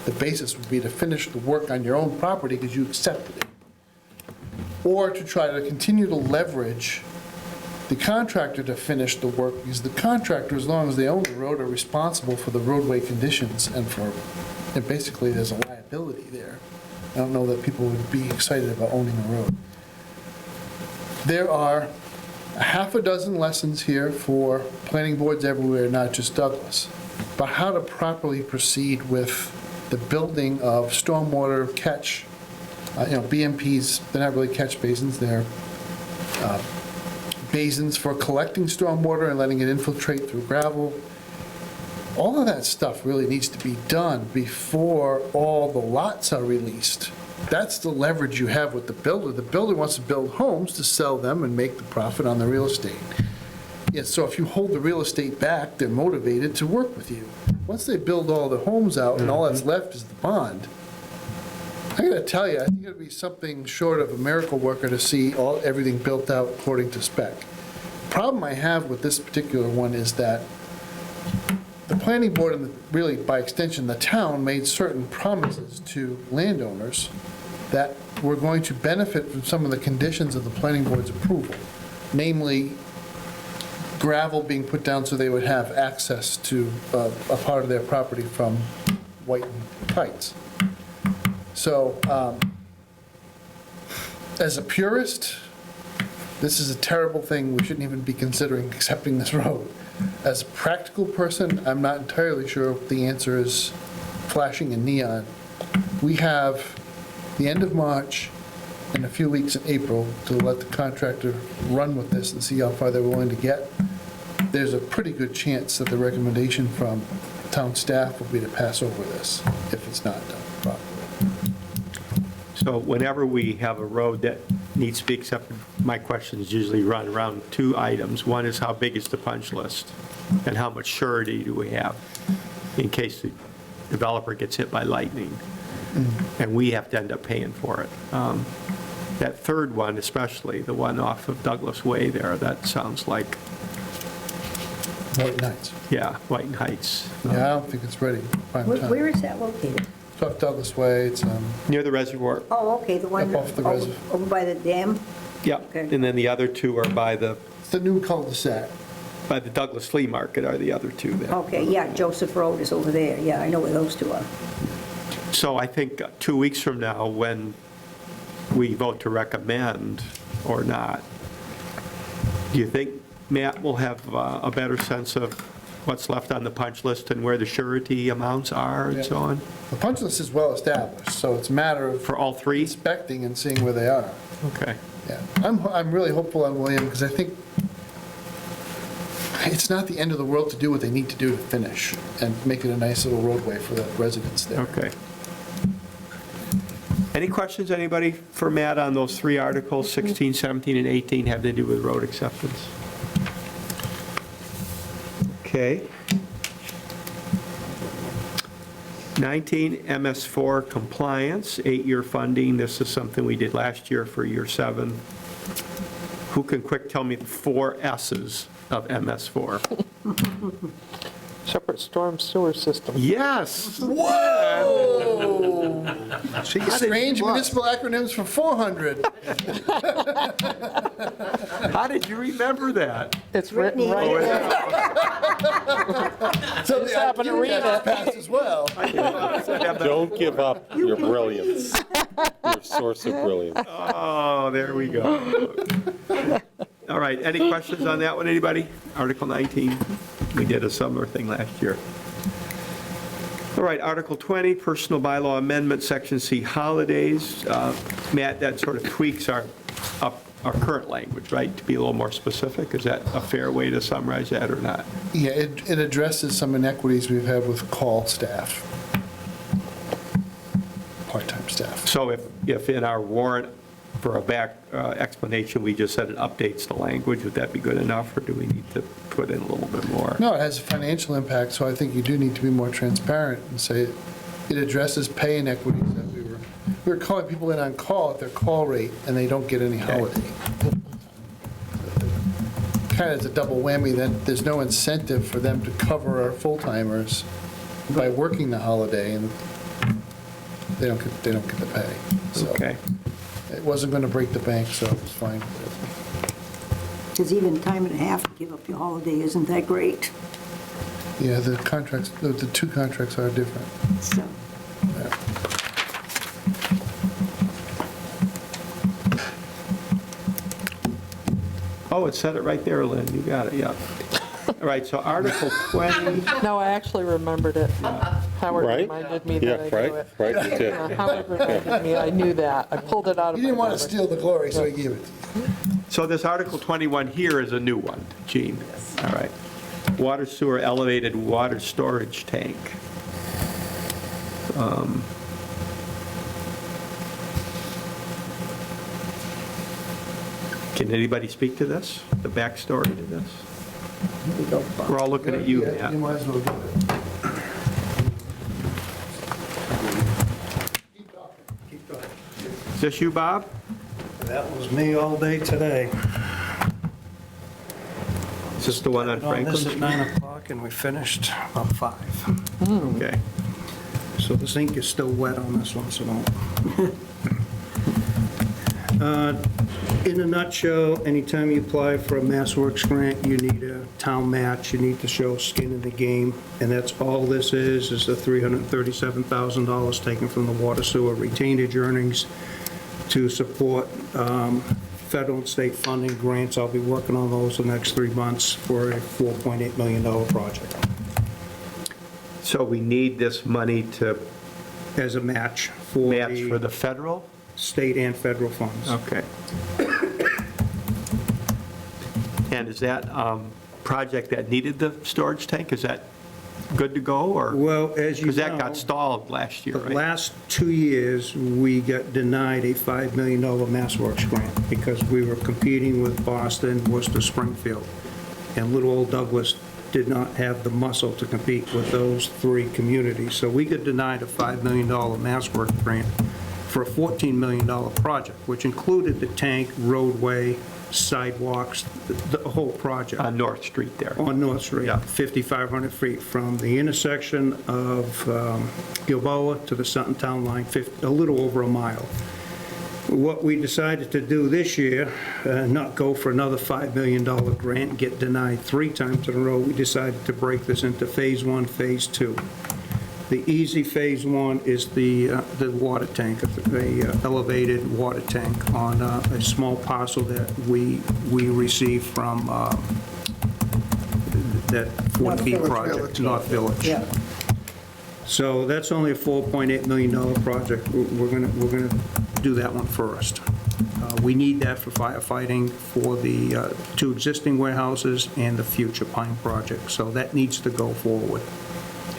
The basis would be to finish the work on your own property because you accepted it. Or to try to continue to leverage the contractor to finish the work, because the contractor, as long as they own the road, are responsible for the roadway conditions and basically there's a liability there. I don't know that people would be excited about owning a road. There are a half a dozen lessons here for planning boards everywhere, not just Douglas, about how to properly proceed with the building of stormwater catch. BMPs, they're not really catch basins, they're basins for collecting stormwater and letting it infiltrate through gravel. All of that stuff really needs to be done before all the lots are released. That's the leverage you have with the builder. The builder wants to build homes to sell them and make the profit on the real estate. Yeah, so if you hold the real estate back, they're motivated to work with you. Once they build all the homes out and all that's left is the bond, I gotta tell you, I think it'd be something short of a miracle worker to see everything built out according to spec. Problem I have with this particular one is that the planning board and really by extension the town made certain promises to landowners that were going to benefit from some of the conditions of the planning board's approval, namely gravel being put down so they would have access to a part of their property from Whiten Heights. So, as a purist, this is a terrible thing. We shouldn't even be considering accepting this road. As a practical person, I'm not entirely sure if the answer is flashing in neon. We have the end of March and a few weeks in April to let the contractor run with this and see how far they're willing to get. There's a pretty good chance that the recommendation from town staff will be to pass over this if it's not done properly. So whenever we have a road that needs to be accepted, my questions usually run around two items. One is how big is the punch list? And how much surety do we have in case the developer gets hit by lightning? And we have to end up paying for it. That third one, especially, the one off of Douglas Way there, that sounds like, White Nights. yeah, Whiten Heights. Yeah, I don't think it's ready. Prime time. Where is that located? It's off Douglas Way, it's, Near the reservoir. Oh, okay, the one Up off the reservoir. over by the dam? Yep. Okay. And then the other two are by the it's the new cul-de-sac. Douglas Flea Market are the other two there. Okay, yeah, Joseph Road is over there, yeah, I know where those two are. So I think 2 weeks from now, when we vote to recommend or not, do you think Matt will have a better sense of what's left on the punch list and where the surety amounts are and so on? The punch list is well established, so it's a matter of For all three? inspecting and seeing where they are. Okay. Yeah, I'm really hopeful on William, because I think it's not the end of the world to do what they need to do to finish and make it a nice little roadway for the residents there. Okay. Any questions, anybody, for Matt on those three articles, 16, 17, and 18, have to do with road acceptance? Okay. 19, MS4 compliance, 8-year funding. This is something we did last year for year 7. Who can quick tell me the 4 S's of MS4? Separate storm sewer system. Yes! Whoa! did Strange you look? municipal acronyms for 400. How did you remember that? It's written Whitney. right there. So Just happen to read it. Passed as well. Don't give up your brilliance, your source of brilliance. Oh, there we go. All right, any questions on that one, anybody? Article 19, we did a similar thing last year. All right, Article 20, personal bylaw amendment, Section C, holidays. Matt, that sort of tweaks our current language, right, to be a little more specific? Is that a fair way to summarize that or not? Yeah, it addresses some inequities we've had with call staff, part-time staff. So if in our warrant for a back explanation, we just said it updates the language, would that be good enough, or do we need to put in a little bit more? No, it has a financial impact, so I think you do need to be more transparent and say it addresses pay inequities that we were calling people in on call at their call rate, and they don't get any holiday. Kind of is a double whammy, that there's no incentive for them to cover our full-timers by working the holiday, and they don't get the pay. So Okay. it wasn't going to break the bank, so it was fine. Because even time and a half to give up your holiday isn't that great, Yeah, the contracts, the two contracts are different. so. Oh, it said it right there, Lynn, you got it, yeah. All right, so Article 20, No, I actually remembered it. Howard Right? reminded me Yeah, that I right, knew it. right, you did. Howard reminded me, I knew that. I pulled it out of He my didn't want to memory. steal the glory, so he gave it to you. So this Article 21 here is a new one, Gene? Yes. All right. Water sewer elevated water storage tank. Can anybody speak to this, the backstory to this? We're all looking at you, Yeah, Matt. You might as well do it. Is this you, Bob? That was me all day today. Is this the one on On this Franklin? at 9 o'clock, and we finished about 5. Okay. So the ink is still wet on this one, so don't. In a nutshell, anytime you apply for a MassWorks grant, you need a town match, you need to show skin in the game, and that's all this is the $337,000 taken from the water sewer retainage earnings to support federal and state funding grants. I'll be working on those the next 3 months for a $4.8 million project So we need this money to as a match for match for the federal? state and federal funds. Okay. And is that project that needed the storage tank, is that good to go, or? Well, as you know. Because that got stalled last year, The right? last 2 years, we got denied a $5 million MassWorks grant because we were competing with Boston, Worcester, Springfield. And little old Douglas did not have the muscle to compete with those 3 communities. So we got denied a $5 million MassWorks grant for a $14 million project, which included the tank, roadway, sidewalks, the whole project. On North Street there. On North Street, Yeah. 5,500 feet from the intersection of Gilboa to the Sutton Town Line, a little over a mile. What we decided to do this year, not go for another $5 million grant, get denied 3 times in a row, we decided to break this into Phase 1, Phase 2. The easy Phase 1 is the water tank, the elevated water tank on a small parcel that we received from that 40B Village project, Village. North Village. Yeah. So that's only a $4.8 million project. We're going to do that one first. We need that for firefighting for the 2 existing warehouses and the future Pine project. So that needs to go forward.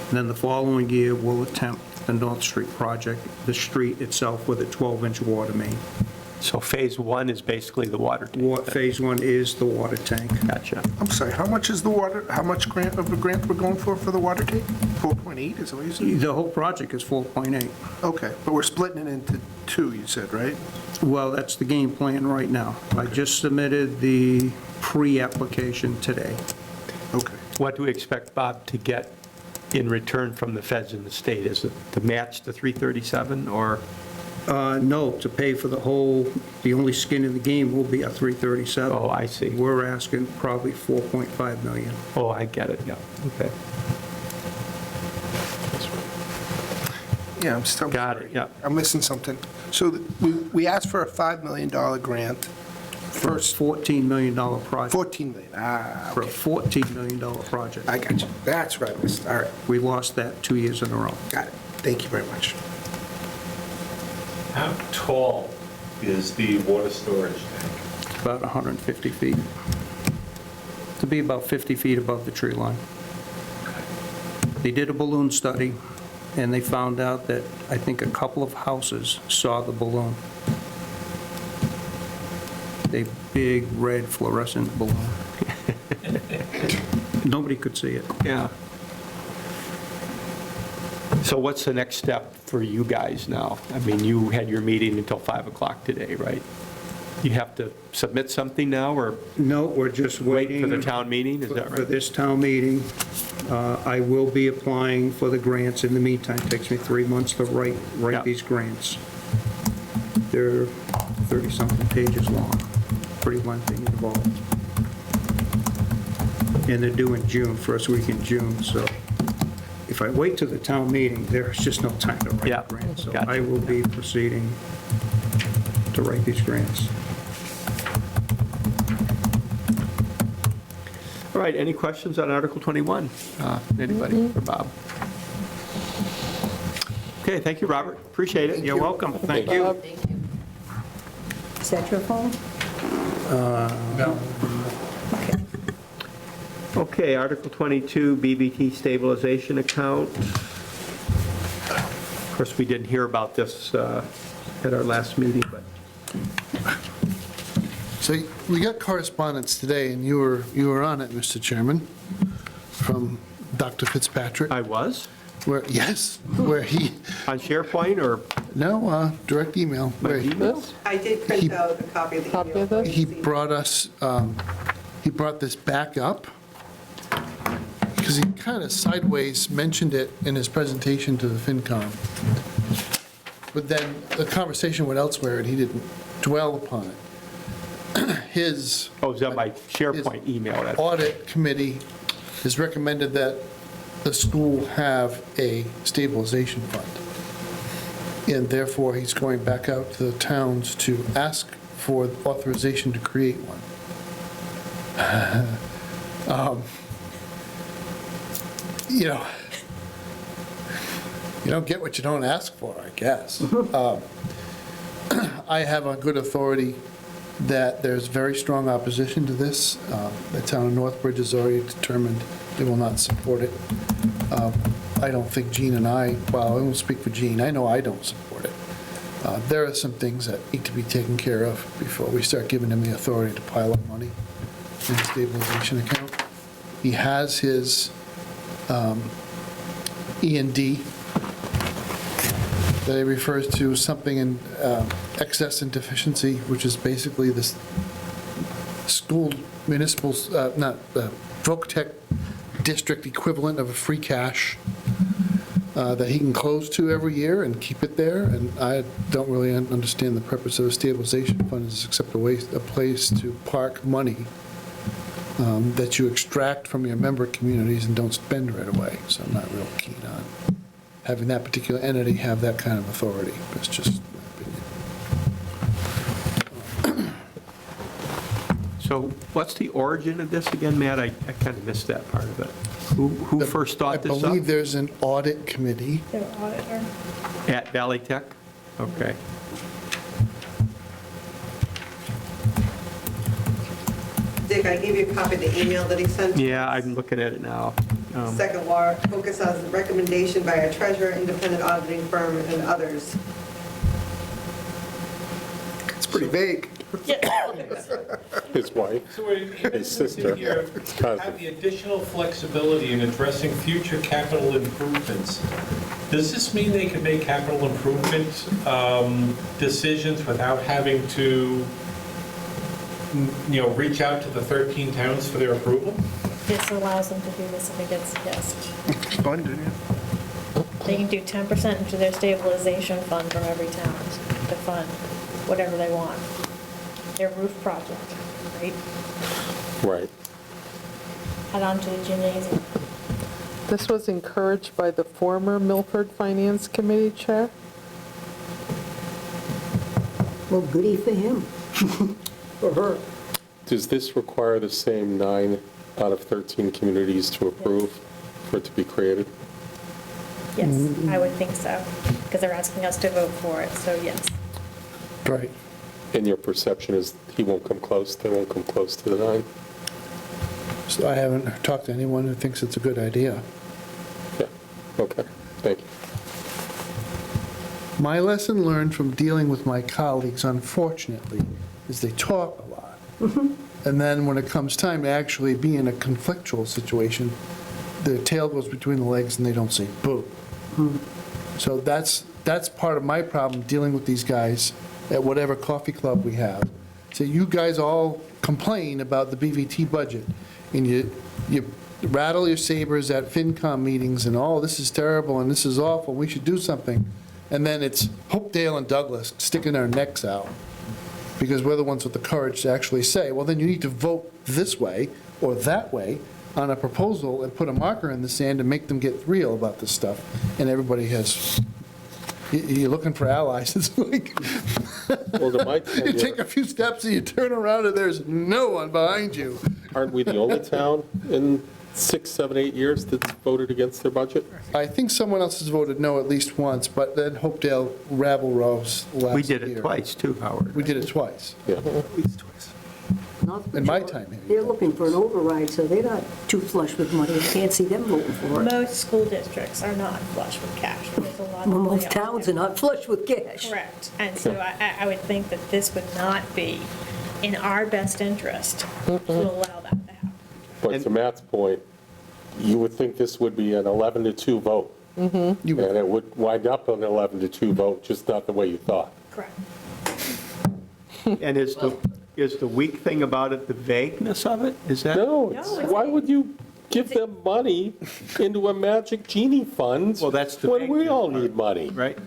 And then the following year, we'll attempt the North Street project, the street itself with a 12-inch water main. So Phase 1 is basically the water tank. Phase 1 is the water tank. Gotcha. I'm sorry, how much is the water, how much grant of the grant we're going for the water tank? 4.8, is that what you said? The whole project is 4.8. Okay, but we're splitting it into 2, you said, right? Well, that's the game plan right now. I just submitted the pre-application today. Okay. What do we expect, Bob, to get in return from the feds in the state? Is it to match the 337, or? No, to pay for the only skin in the game will be a 337. Oh, I see. We're asking probably 4.5 million. Oh, I get it, yeah, okay. Yeah, I'm still. Got it, yeah. I'm missing something. So we asked for a $5 million grant, first $14 million project. 14 million, For a okay. $14 million project. I got you. That's what I missed. All right, We lost that 2 years in a row. got it. Thank you very much. How tall is the water storage tank? About 150 feet. To be about 50 feet above the tree line. They did a balloon study, and they found out that I think a couple of houses saw the balloon. A big red fluorescent balloon. Nobody could see it. Yeah. So what's the next step for you guys now? I mean, you had your meeting until 5 o'clock today, right? You have to submit something now, or No, we're just wait waiting. for the town meeting, is that For right? this town meeting. I will be applying for the grants. In the meantime, it takes me 3 months to Yeah. write these grants. They're 30-something pages long, pretty lengthy and involved. And they're due in June, first week in June, so if I wait till the town meeting, there's just no time to Yeah, write the grants. So gotcha. I will be proceeding to write these grants. All right, any questions on Article 21? Anybody for Bob? Okay, thank you, Robert. Appreciate it. You're welcome. Thank you. Bob? Is that your phone? No. Okay. Okay, Article 22, BBT stabilization account. Of course, we didn't hear about this at our last meeting, but So we got correspondence today, and you were on it, Mr. Chairman, from Dr. Fitzpatrick, I was where he, on SharePoint or no, direct email, my where emails? I did print out a copy of the Copy email. of this? he brought us, he brought this back up, because he kind of sideways mentioned it in his presentation to the FinCom. But then the conversation went elsewhere, and he didn't dwell upon it. His Oh, is that my SharePoint email? That's- audit committee has recommended that the school have a stabilization fund. And therefore, he's going back out to the towns to ask for authorization to create one. You know, you don't get what you don't ask for, I guess. I have on good authority that there's very strong opposition to this. The town of Northbridge has already determined they will not support it. I don't think Gene and I, well, I won't speak for Gene, I know I don't support it. There are some things that need to be taken care of before we start giving him the authority to pile up money in the stabilization account. He has his E&D that he refers to something in excess and deficiency, which is basically this school municipal, not Voc-Tech district equivalent of a free cash that he can close to every year and keep it there. And I don't really understand the purpose of a stabilization fund is except a place to park money that you extract from your member communities and don't spend right away. So I'm not real keen on having that particular entity have that kind of authority. That's just my opinion. So what's the origin of this again, Matt? I kind of missed that part of it. Who first thought this I up? believe there's an audit committee. Their auditor. At Valley Tech? Okay. Dick, I gave you a copy of the email that he sent. Yeah, I'm looking at it now. Second law, focus on the recommendation by a treasurer, independent auditing firm, and others. It's pretty vague. His wife, So we're his sister, here, his have cousin. the additional flexibility in addressing future capital improvements. Does this mean they can make capital improvement decisions without having to, reach out to the 13 towns for their approval? This allows them to do this if it gets, yes. Funded, yeah. They can do 10% into their stabilization fund from every town to fund whatever they want. Their roof project, right? Right. Add on to the gymnasium. This was encouraged by the former Milford Finance Committee Chair. Well, goody for him. Or her. Does this require the same 9 out of 13 communities to approve for it to be created? Yes, I would think so, because they're asking us to vote for it, so yes. Right. And your perception is he won't come close, they won't come close to the 9? So I haven't talked to anyone who thinks it's a good idea. Yeah, okay, thank you. My lesson learned from dealing with my colleagues, unfortunately, is they talk a lot. And then when it comes time to actually be in a conflictual situation, their tail goes between the legs and they don't say boo. So that's part of my problem dealing with these guys at whatever coffee club we have. So you guys all complain about the BVT budget, and you rattle your sabers at FinCom meetings, and, oh, this is terrible, and this is awful, we should do something. And then it's Hopedale and Douglas sticking their necks out, because we're the ones with the courage to actually say, well, then you need to vote this way or that way on a proposal and put a marker in the sand and make them get real about this stuff. And everybody has, you're looking for allies. It's like, Well, to my you take tenure, a few steps and you turn around and there's no one behind you. aren't we the only town in 6, 7, 8 years that's voted against their budget? I think someone else has voted no at least once, but then Hopedale rabble rouse last year. We did it twice, too, Howard. We did it twice, Yeah. in my time here. They're looking for an override, so they're not too flush with money. I can't see them voting for it. Most school districts are not flush with cash. There's a lot of Well, most layoffs. towns are not flush with cash. Correct. And so I would think that this would not be in our best interest to allow that to happen. But to Matt's point, you would think this would be an 11-2 vote. And it would wind up an 11-2 vote, just not the way you thought. Correct. And is the weak thing about it the vagueness of it? Is that? No, No, it's- it's- why would you give them money into a magic genie fund Well, that's the when we vagueness all part. need money? Right?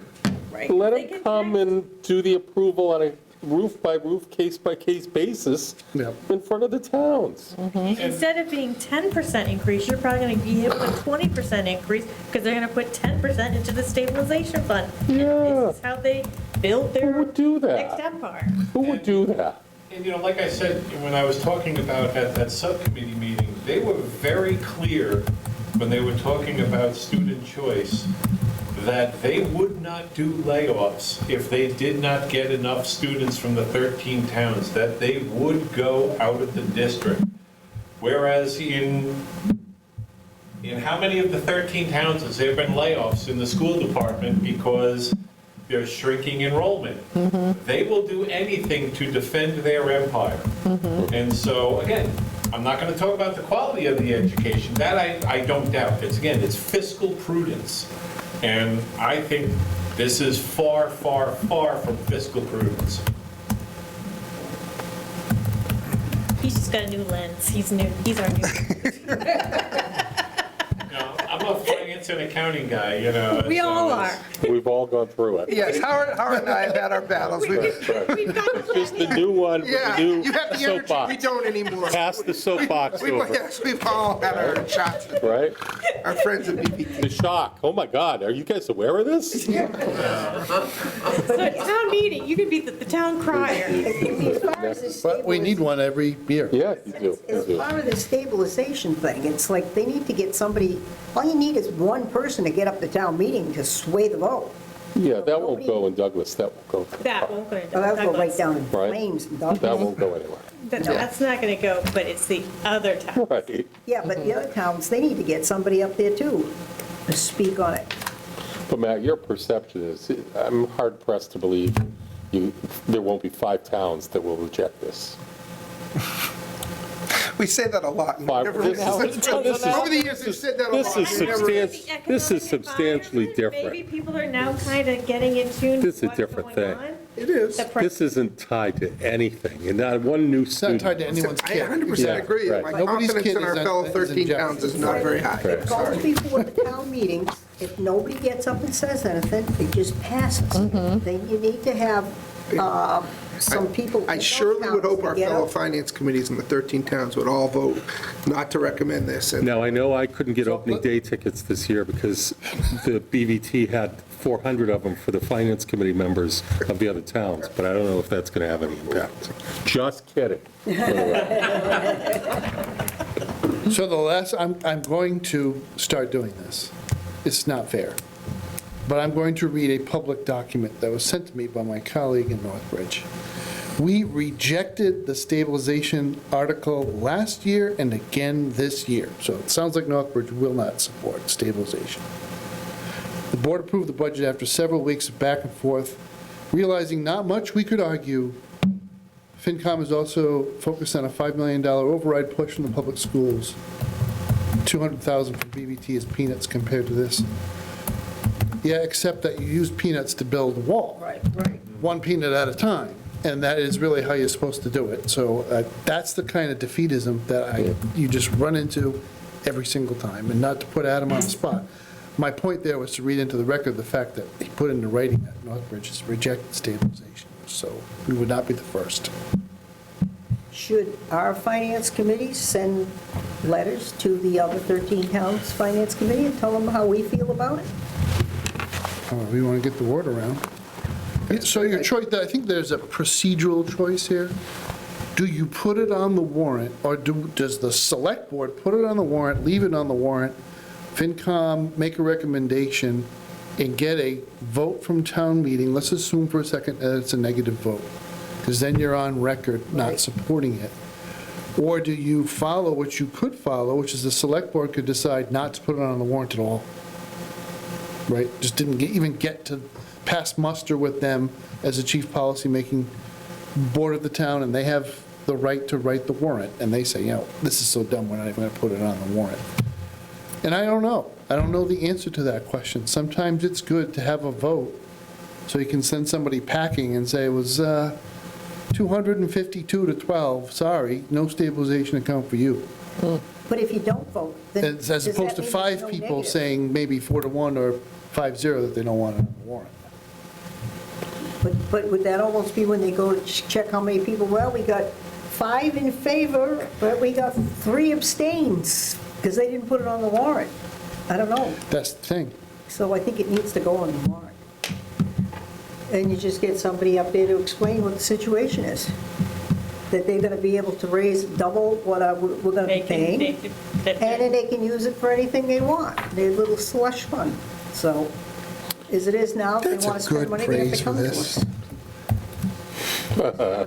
Right. Let They them can come tax- and do the approval on a roof-by-roof, case-by-case basis Yep. in front of the towns. Instead of being 10% increase, you're probably going to be hit with a 20% increase because they're going to put 10% into the stabilization fund. And Yeah. this is how they build their Who would do that? next empire. Who would do that? And, you know, like I said, when I was talking about at that subcommittee meeting, they were very clear when they were talking about student choice, that they would not do layoffs if they did not get enough students from the 13 towns, that they would go out of the district. Whereas in how many of the 13 towns has there been layoffs in the school department because there's shrinking enrollment? They will do anything to defend their empire. And so, again, I'm not going to talk about the quality of the education. That I don't doubt. It's fiscal prudence. And I think this is far, far, far from fiscal prudence. He's just got a new lens. He's new. He's our new. No, I'm a finance and accounting guy, you know. We so all it's- are. We've all gone through it. Yes, Howard and I have had our battles. Right. It's just the new one with the Yeah, new you have the energy, we soapbox. don't anymore. Pass the soapbox over, Yes, we've all had our shots, right? our friends at BPT. The shock, oh my God, are you guys aware of this? So at town meeting, you could be the town crier. As far as the But we need one every year. Yeah, you do. As You do. far as the stabilization thing, it's like they need to get somebody, all you need is one person to get up to town meeting to sway the vote. Yeah, that won't go in Douglas, that won't go. That won't go into Well, that'll go right Douglas. down in Right. flames. and That Douglas. won't go anywhere. That's not going to go, but it's the other town. Right. Yeah, but the other towns, they need to get somebody up there too to speak on it. But Matt, your perception is, I'm hard pressed to believe there won't be 5 towns that will reject this. We say that a lot. Five- this is- Over the years, we've said that a lot. This is We never- this is substantially Maybe different. people are now kind of getting in tune This is with a what's different going thing. on. It is. The pre- This isn't tied to anything, and not one new It's not tied student. to anyone's I kid. 100% Yeah, agree. right. My Nobody's confidence kid in our is fellow in 13 jeopardy. towns is not very high. Right. It goes before the town meetings. If nobody gets up and says anything, it just passes. Then you need to have some people. I in those surely would towns hope to our get fellow up. finance committees in the 13 towns would all vote not to recommend this. And Now, I know I couldn't get opening day tickets this year because the BVT had 400 of them for the finance committee members of the other towns, but I don't know if that's going to have any impact. Just kidding. So I'm going to start doing this. It's not fair. But I'm going to read a public document that was sent to me by my colleague in Northbridge. We rejected the stabilization article last year and again this year. So it sounds like Northbridge will not support stabilization. The board approved the budget after several weeks of back and forth, realizing not much we could argue. FinCom is also focused on a $5 million override push from the public schools. 200,000 from BVT is peanuts compared to this. Yeah, except that you use peanuts to build a wall. Right. One peanut at a time, and that is really how you're supposed to do it. So that's the kind of defeatism that you just run into every single time, and not to put Adam on the spot. My point there was to read into the record the fact that he put into writing that Northbridge has rejected stabilization, so we would not be the first. Should our finance committee send letters to the other 13 towns' finance committee and tell them how we feel about it? We want to get the word around. So your choice, I think there's a procedural choice here. do you put it on the warrant, or does the select board put it on the warrant, leave it on the warrant, FinCom make a recommendation, and get a vote from town meeting? Let's assume for a second that it's a negative vote, because then you're on record not supporting it. Or do you follow what you could follow, which is the select board could decide not to put it on the warrant at all? Right? Just didn't even get to pass muster with them as a chief policymaking board of the town, and they have the right to write the warrant, and they say, this is so dumb, we're not even going to put it on the warrant. And I don't know. I don't know the answer to that question. Sometimes it's good to have a vote, so you can send somebody packing and say, it was 252 to 12, sorry, no stabilization account for you. But if you don't vote, then As does that opposed to mean 5 there's no people negative? saying maybe 4-1 or 5-0 that they don't want it on the warrant. But would that almost be when they go to check how many people, well, we got 5 in favor, but we got 3 abstains, because they didn't put it on the warrant? I don't know. That's the thing. So I think it needs to go on the warrant. And you just get somebody up there to explain what the situation is. That they're going to be able to raise double what we're going to be paying, and then they can use it for anything they want, their little slush fund. So, as it is now, if they That's want a to spend good money, they have phrase to for come to this. us.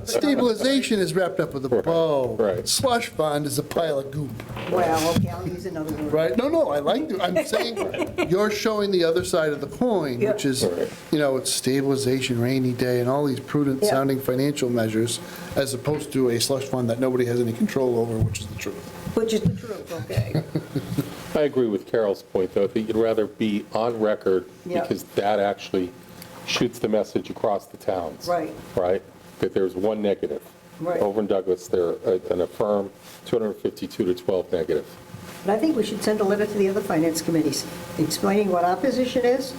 Stabilization is wrapped up with a bow. right. Slush fund is a pile of goop, Well, okay, I'll use another word. right? No, I like, I'm saying, you're showing the other side of the coin, which is, it's stabilization, rainy day, and all these prudent sounding financial measures, as opposed to a slush fund that nobody has any control over, which is the truth. Which is the truth, okay. I agree with Carol's point, though, that you'd rather be on record, Yeah. because that actually shoots the message across the towns. Right. Right? That there's one negative. Right. Over in Douglas, they're an affirm 252 to 12 negative. But I think we should send a letter to the other finance committees explaining what our position is,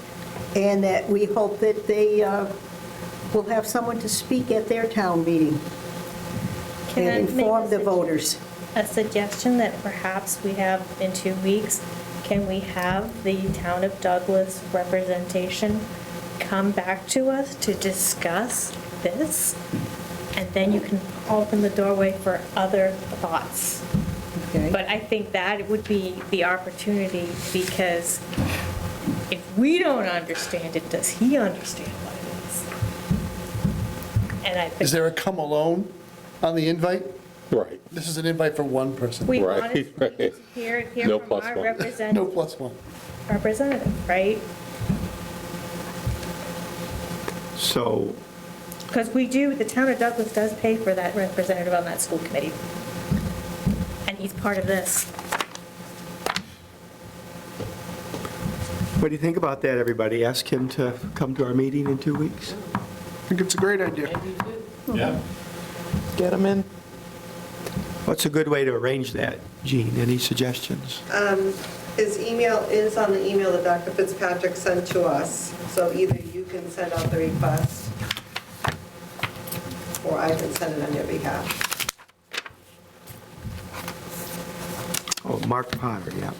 and that we hope that they will have someone to speak at their town meeting Can I and make inform the a voters. A suggestion that perhaps we have in 2 weeks, can we have the Town of Douglas representation come back to us to discuss this? And then you can open the doorway for other thoughts. Okay. But I think that would be the opportunity, because if we don't understand it, does he understand what it is? And I Is think there a come alone on the invite? Right. This is an invite for one person. we Right, wanted right. to hear No from plus our one. No representative, +1. right? So, Because we do, the town of Douglas does pay for that representative on that school committee. And he's part of this. what do you think about that, everybody? Ask him to come to our meeting in 2 weeks? I think it's a great idea. Yeah. Get them in. What's a good way to arrange that, Gene? Any suggestions? His email is on the email that Dr. Fitzpatrick sent to us, so either you can send out the request, or I can send it on your behalf. Oh, Mark Potter, yeah.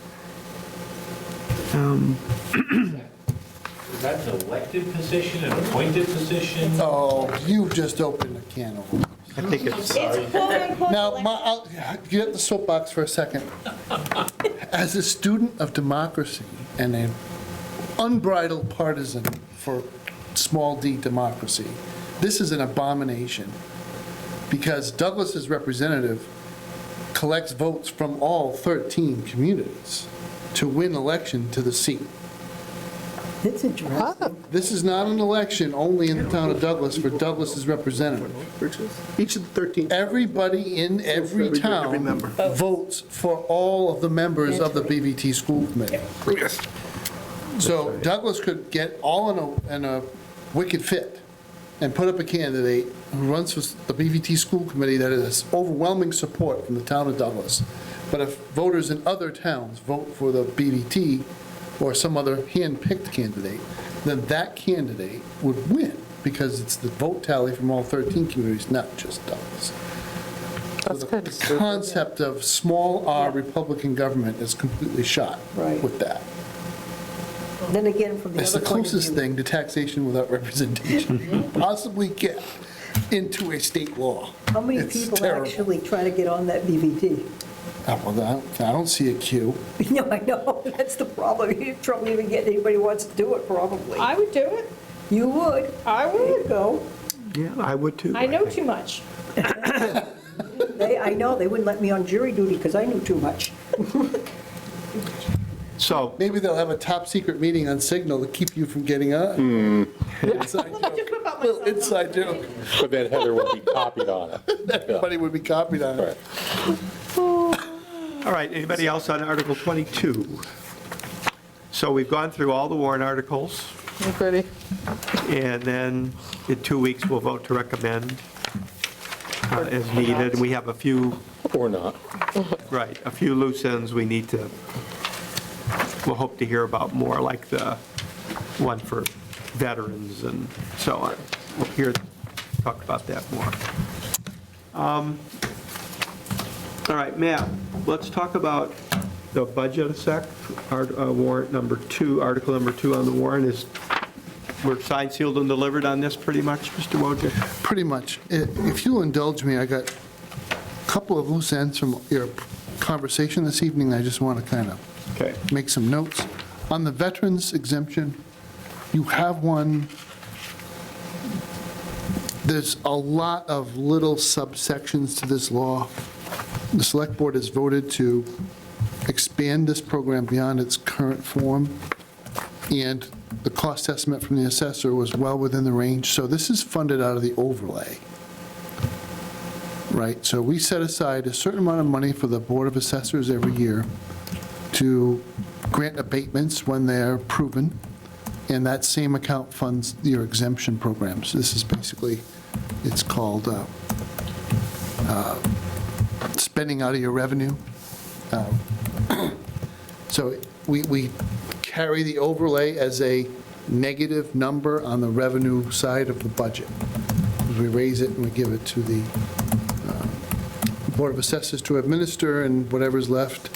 Is that an elected position, an appointed position? Oh, you just opened a can of worms. I think it's, It's quote unquote. Now, I'll get the soapbox for a second. As a student of democracy and an unbridled partisan for small d democracy, this is an abomination, because Douglas's representative collects votes from all 13 communities to win election to the seat. It's interesting. This is not an election only in the town of Douglas for Douglas's representative. Each of the 13. Everybody in every Every town member. votes for all of the members of the BVT school committee. Yes. So Douglas could get all in a wicked fit and put up a candidate who runs for the BVT school committee that has overwhelming support from the town of Douglas. But if voters in other towns vote for the BVT or some other hand-picked candidate, then that candidate would win, because it's the vote tally from all 13 communities, not just Douglas. That's So kind the of stupid. concept of small r Republican government is completely shot Right. with that. Then again, from the It's the other point of closest view. thing to taxation without representation you possibly get. into a state law. How many It's people terrible. actually try to get on that BVT? Well, I don't see a queue. No, I know, that's the problem. You have trouble even getting anybody who wants to do it, probably. I would do it. You would. I There you would. go. Yeah, I would too. I know too much. I know, they wouldn't let me on jury duty because I knew too much. So, Maybe they'll have a top secret meeting on Signal to keep you from getting on. Inside joke. Little inside joke. But then Heather will be copied on it. Everybody would be copied on it. all right, anybody else on Article 22? So we've gone through all the warrant articles, Goody. and then in 2 weeks, we'll vote to recommend as needed. We have a few, Or not. right, a few loose ends we need to, we'll hope to hear about more, like the one for veterans and so on. We'll talk about that more. All right, Matt, let's talk about the budget a sec. Warrant number 2, article number 2 on the warrant is, we're signed, sealed, and delivered on this pretty much, Mr. Wojcik? Pretty much. If you'll indulge me, I got a couple of loose ends from your conversation this evening. I just want to kind of Okay. make some notes. On the veterans exemption, you have one, there's a lot of little subsections to this law. The Select Board has voted to expand this program beyond its current form, and the cost estimate from the assessor was well within the range, so this is funded out of the overlay. Right, so we set aside a certain amount of money for the Board of Assessors every year to grant abatements when they're proven, and that same account funds your exemption programs. This is basically, it's called spending out of your revenue. So we carry the overlay as a negative number on the revenue side of the budget. We raise it and we give it to the Board of Assessors to administer, and whatever's left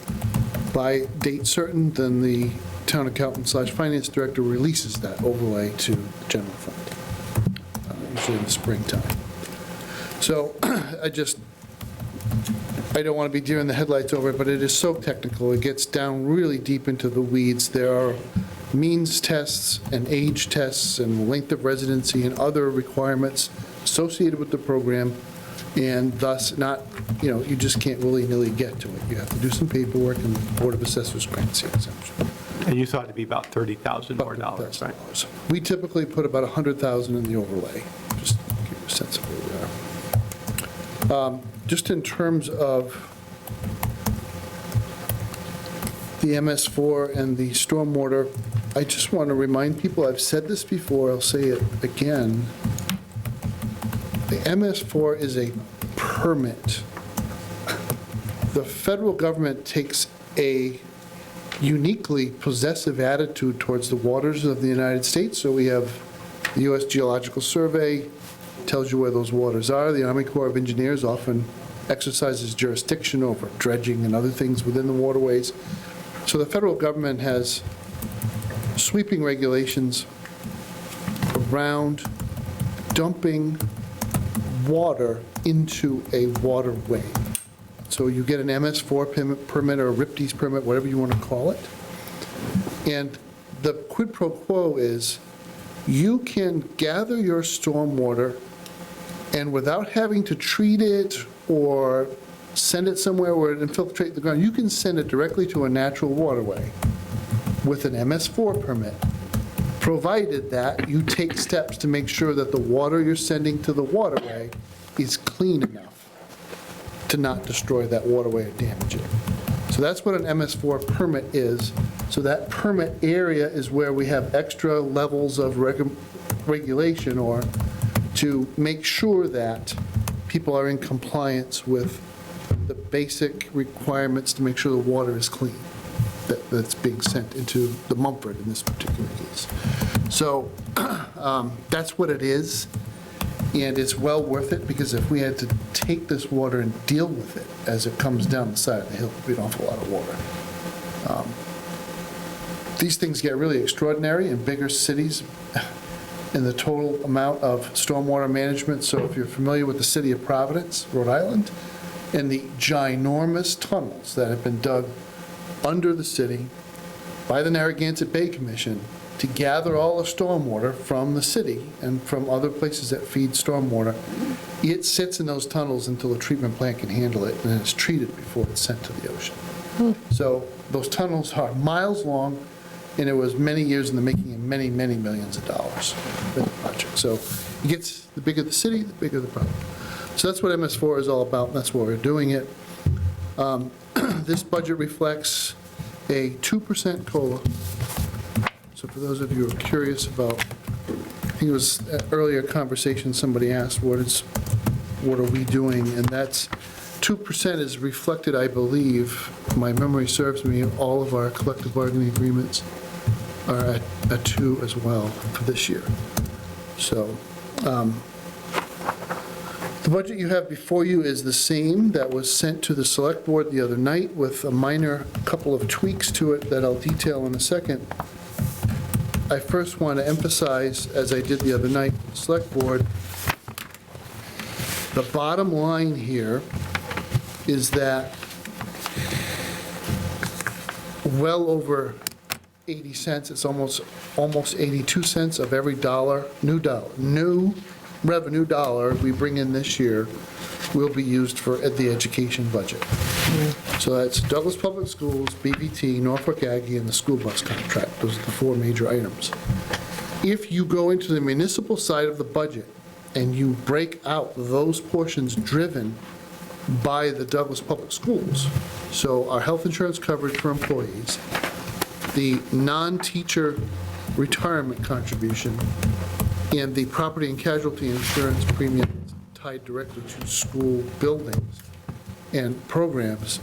by date certain, then the town accountant / finance director releases that overlay to the general fund, usually in the springtime. So I don't want to be deer in the headlights over it, but it is so technical. It gets down really deep into the weeds. There are means tests and age tests and length of residency and other requirements associated with the program, and thus not, you just can't willy-nilly get to it. You have to do some paperwork, and the Board of Assessors grants the exemption. And you thought it'd be about $30,000 more dollars, right? We typically put about $100,000 in the overlay, just to give you a sense of where we are. Just in terms of the MS4 and the stormwater, I just want to remind people, I've said this before, I'll say it again. The MS4 is a permit. The federal government takes a uniquely possessive attitude towards the waters of the United States. So we have the U.S. Geological Survey, tells you where those waters are. The Army Corps of Engineers often exercises jurisdiction over dredging and other things within the waterways. So the federal government has sweeping regulations around dumping water into a waterway. So you get an MS4 permit or a RIPDES permit, whatever you want to call it. And the quid pro quo is you can gather your stormwater, and without having to treat it or send it somewhere where it infiltrates the ground, you can send it directly to a natural waterway with an MS4 permit, provided that you take steps to make sure that the water you're sending to the waterway is clean enough to not destroy that waterway or damage it. So that's what an MS4 permit is. So that permit area is where we have extra levels of regulation, or to make sure that people are in compliance with the basic requirements to make sure the water is clean that's being sent into the Mumford in this particular case. So that's what it is, and it's well worth it, because if we had to take this water and deal with it as it comes down the side of the hill, it'd be an awful lot of water. These things get really extraordinary in bigger cities. in the total amount of stormwater management. So if you're familiar with the city of Providence, Rhode Island, and the ginormous tunnels that have been dug under the city by the Narragansett Bay Commission to gather all the stormwater from the city and from other places that feed stormwater, it sits in those tunnels until the treatment plant can handle it, and then it's treated before it's sent to the ocean. So those tunnels are miles long, and it was many years in the making and many, many millions of dollars for the project. So it gets, the bigger the city, the bigger the problem. So that's what MS4 is all about, and that's why we're doing it. This budget reflects a 2% COLA. So for those of you who are curious about, I think it was an earlier conversation, somebody asked, what are we doing? And that's, 2% is reflected, I believe, my memory serves me, all of our collective bargaining agreements are at 2 as well for this year. So the budget you have before you is the same that was sent to the select board the other night with a minor couple of tweaks to it that I'll detail in a second. I first want to emphasize, as I did the other night, select board, the bottom line here is that well over 80 cents, it's almost 82 cents of every new revenue dollar we bring in this year will be used for the education budget. So that's Douglas Public Schools, BVT, Norfolk Aggie, and the school bus contract. Those are the 4 major items. If you go into the municipal side of the budget and you break out those portions driven by the Douglas Public Schools, so our health insurance coverage for employees, the non-teacher retirement contribution, and the property and casualty insurance premium tied directly to school buildings and programs,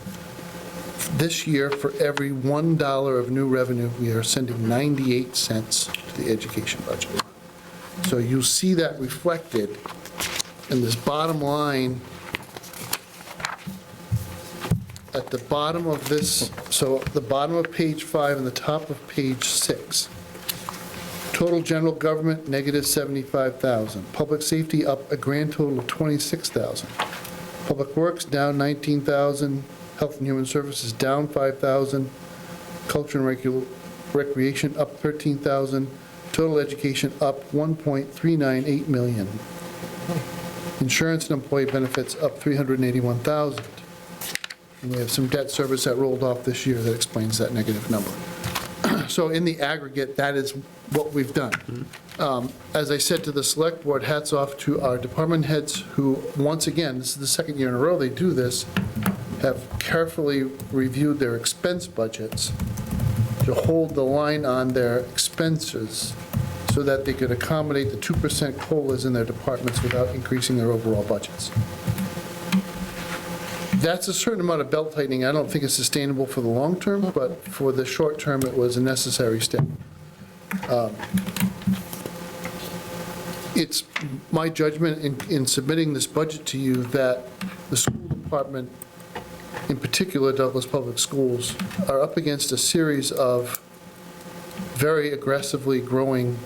this year, for every $1 of new revenue, we are sending 98 cents to the education budget. So you see that reflected in this bottom line at the bottom of this, so the bottom of page 5 and the top of page 6. Total general government, negative 75,000. Public safety up a grand total of 26,000. Public works down 19,000. Health and human services down 5,000. Culture and recreation up 13,000. Total education up 1.398 million. Insurance and employee benefits up 381,000. And we have some debt service that rolled off this year that explains that negative number. So in the aggregate, that is what we've done. As I said to the select board, hats off to our department heads who, once again, this is the second year in a row they do this, have carefully reviewed their expense budgets to hold the line on their expenses so that they could accommodate the 2% COLAs in their departments without increasing their overall budgets. That's a certain amount of belt tightening. I don't think it's sustainable for the long term, but for the short term, it was a necessary step. It's my judgment in submitting this budget to you that the school department, in particular Douglas Public Schools, are up against a series of very aggressively growing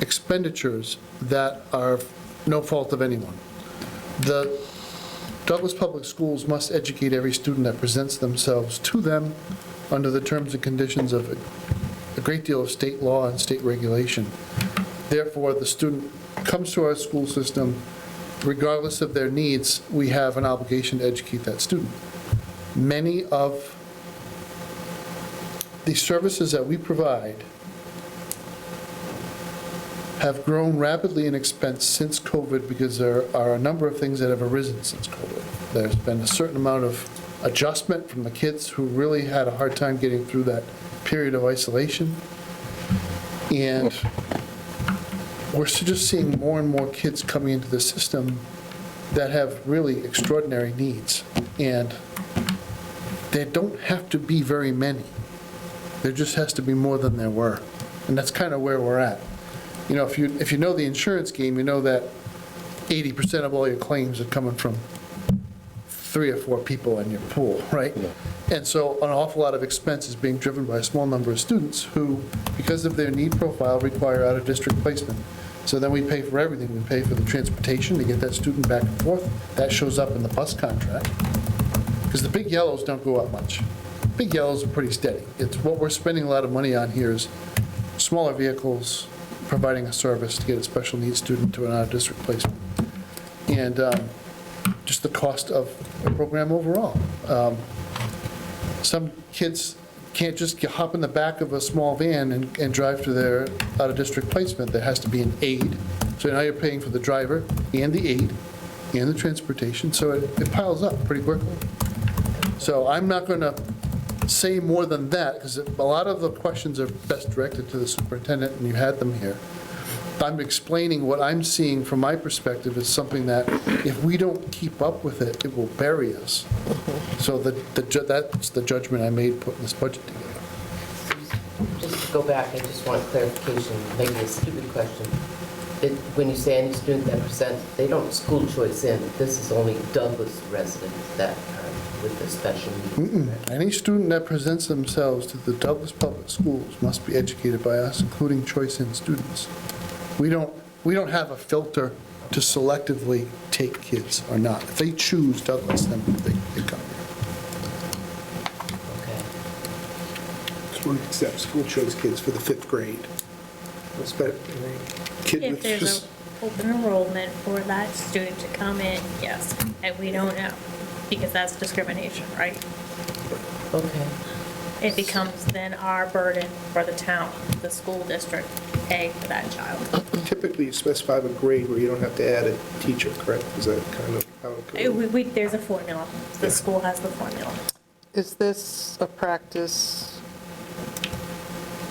expenditures that are no fault of anyone. The Douglas Public Schools must educate every student that presents themselves to them under the terms and conditions of a great deal of state law and state regulation. Therefore, the student comes to our school system, regardless of their needs, we have an obligation to educate that student. Many of the services that we provide have grown rapidly in expense since COVID because there are a number of things that have arisen since COVID. There's been a certain amount of adjustment from the kids who really had a hard time getting through that period of isolation. And we're just seeing more and more kids coming into the system that have really extraordinary needs. And there don't have to be very many. There just has to be more than there were. And that's kind of where we're at. You know, if you know the insurance game, you know that 80% of all your claims are coming from 3 or 4 people in your pool, right? And so an awful lot of expense is being driven by a small number of students who, because of their need profile, require out-of-district placement. So then we pay for everything. We pay for the transportation to get that student back and forth. That shows up in the bus contract. Because the big yellows don't go up much. Big yellows are pretty steady. It's what we're spending a lot of money on here is smaller vehicles, providing a service to get a special needs student to an out-of-district placement. And just the cost of a program overall. Some kids can't just hop in the back of a small van and drive to their out-of-district placement. There has to be an aid. So now you're paying for the driver and the aid and the transportation, so it piles up pretty quickly. So I'm not going to say more than that, because a lot of the questions are best directed to the superintendent, and you had them here. I'm explaining what I'm seeing from my perspective is something that if we don't keep up with it, it will bury us. So that's the judgment I made putting this budget together. Just to go back, I just want clarification, maybe a stupid question. When you say any student that presents, they don't school choice in, this is only Douglas residents that are with the special needs. correct? Any student that presents themselves to the Douglas Public Schools must be educated by us, including choice-in students. We don't have a filter to selectively take kids or not. If they choose Douglas, then they come here. Okay. So we accept school choice kids for the 5th grade. Kid If with there's just, an open enrollment for that student to come in, yes, and we don't know, because that's discrimination, right? Okay. It becomes then our burden for the town, the school district, to pay for that child. typically you specify a grade where you don't have to add a teacher, correct? Is that kind of how it goes? There's a formula. The school has the formula. Is this a practice?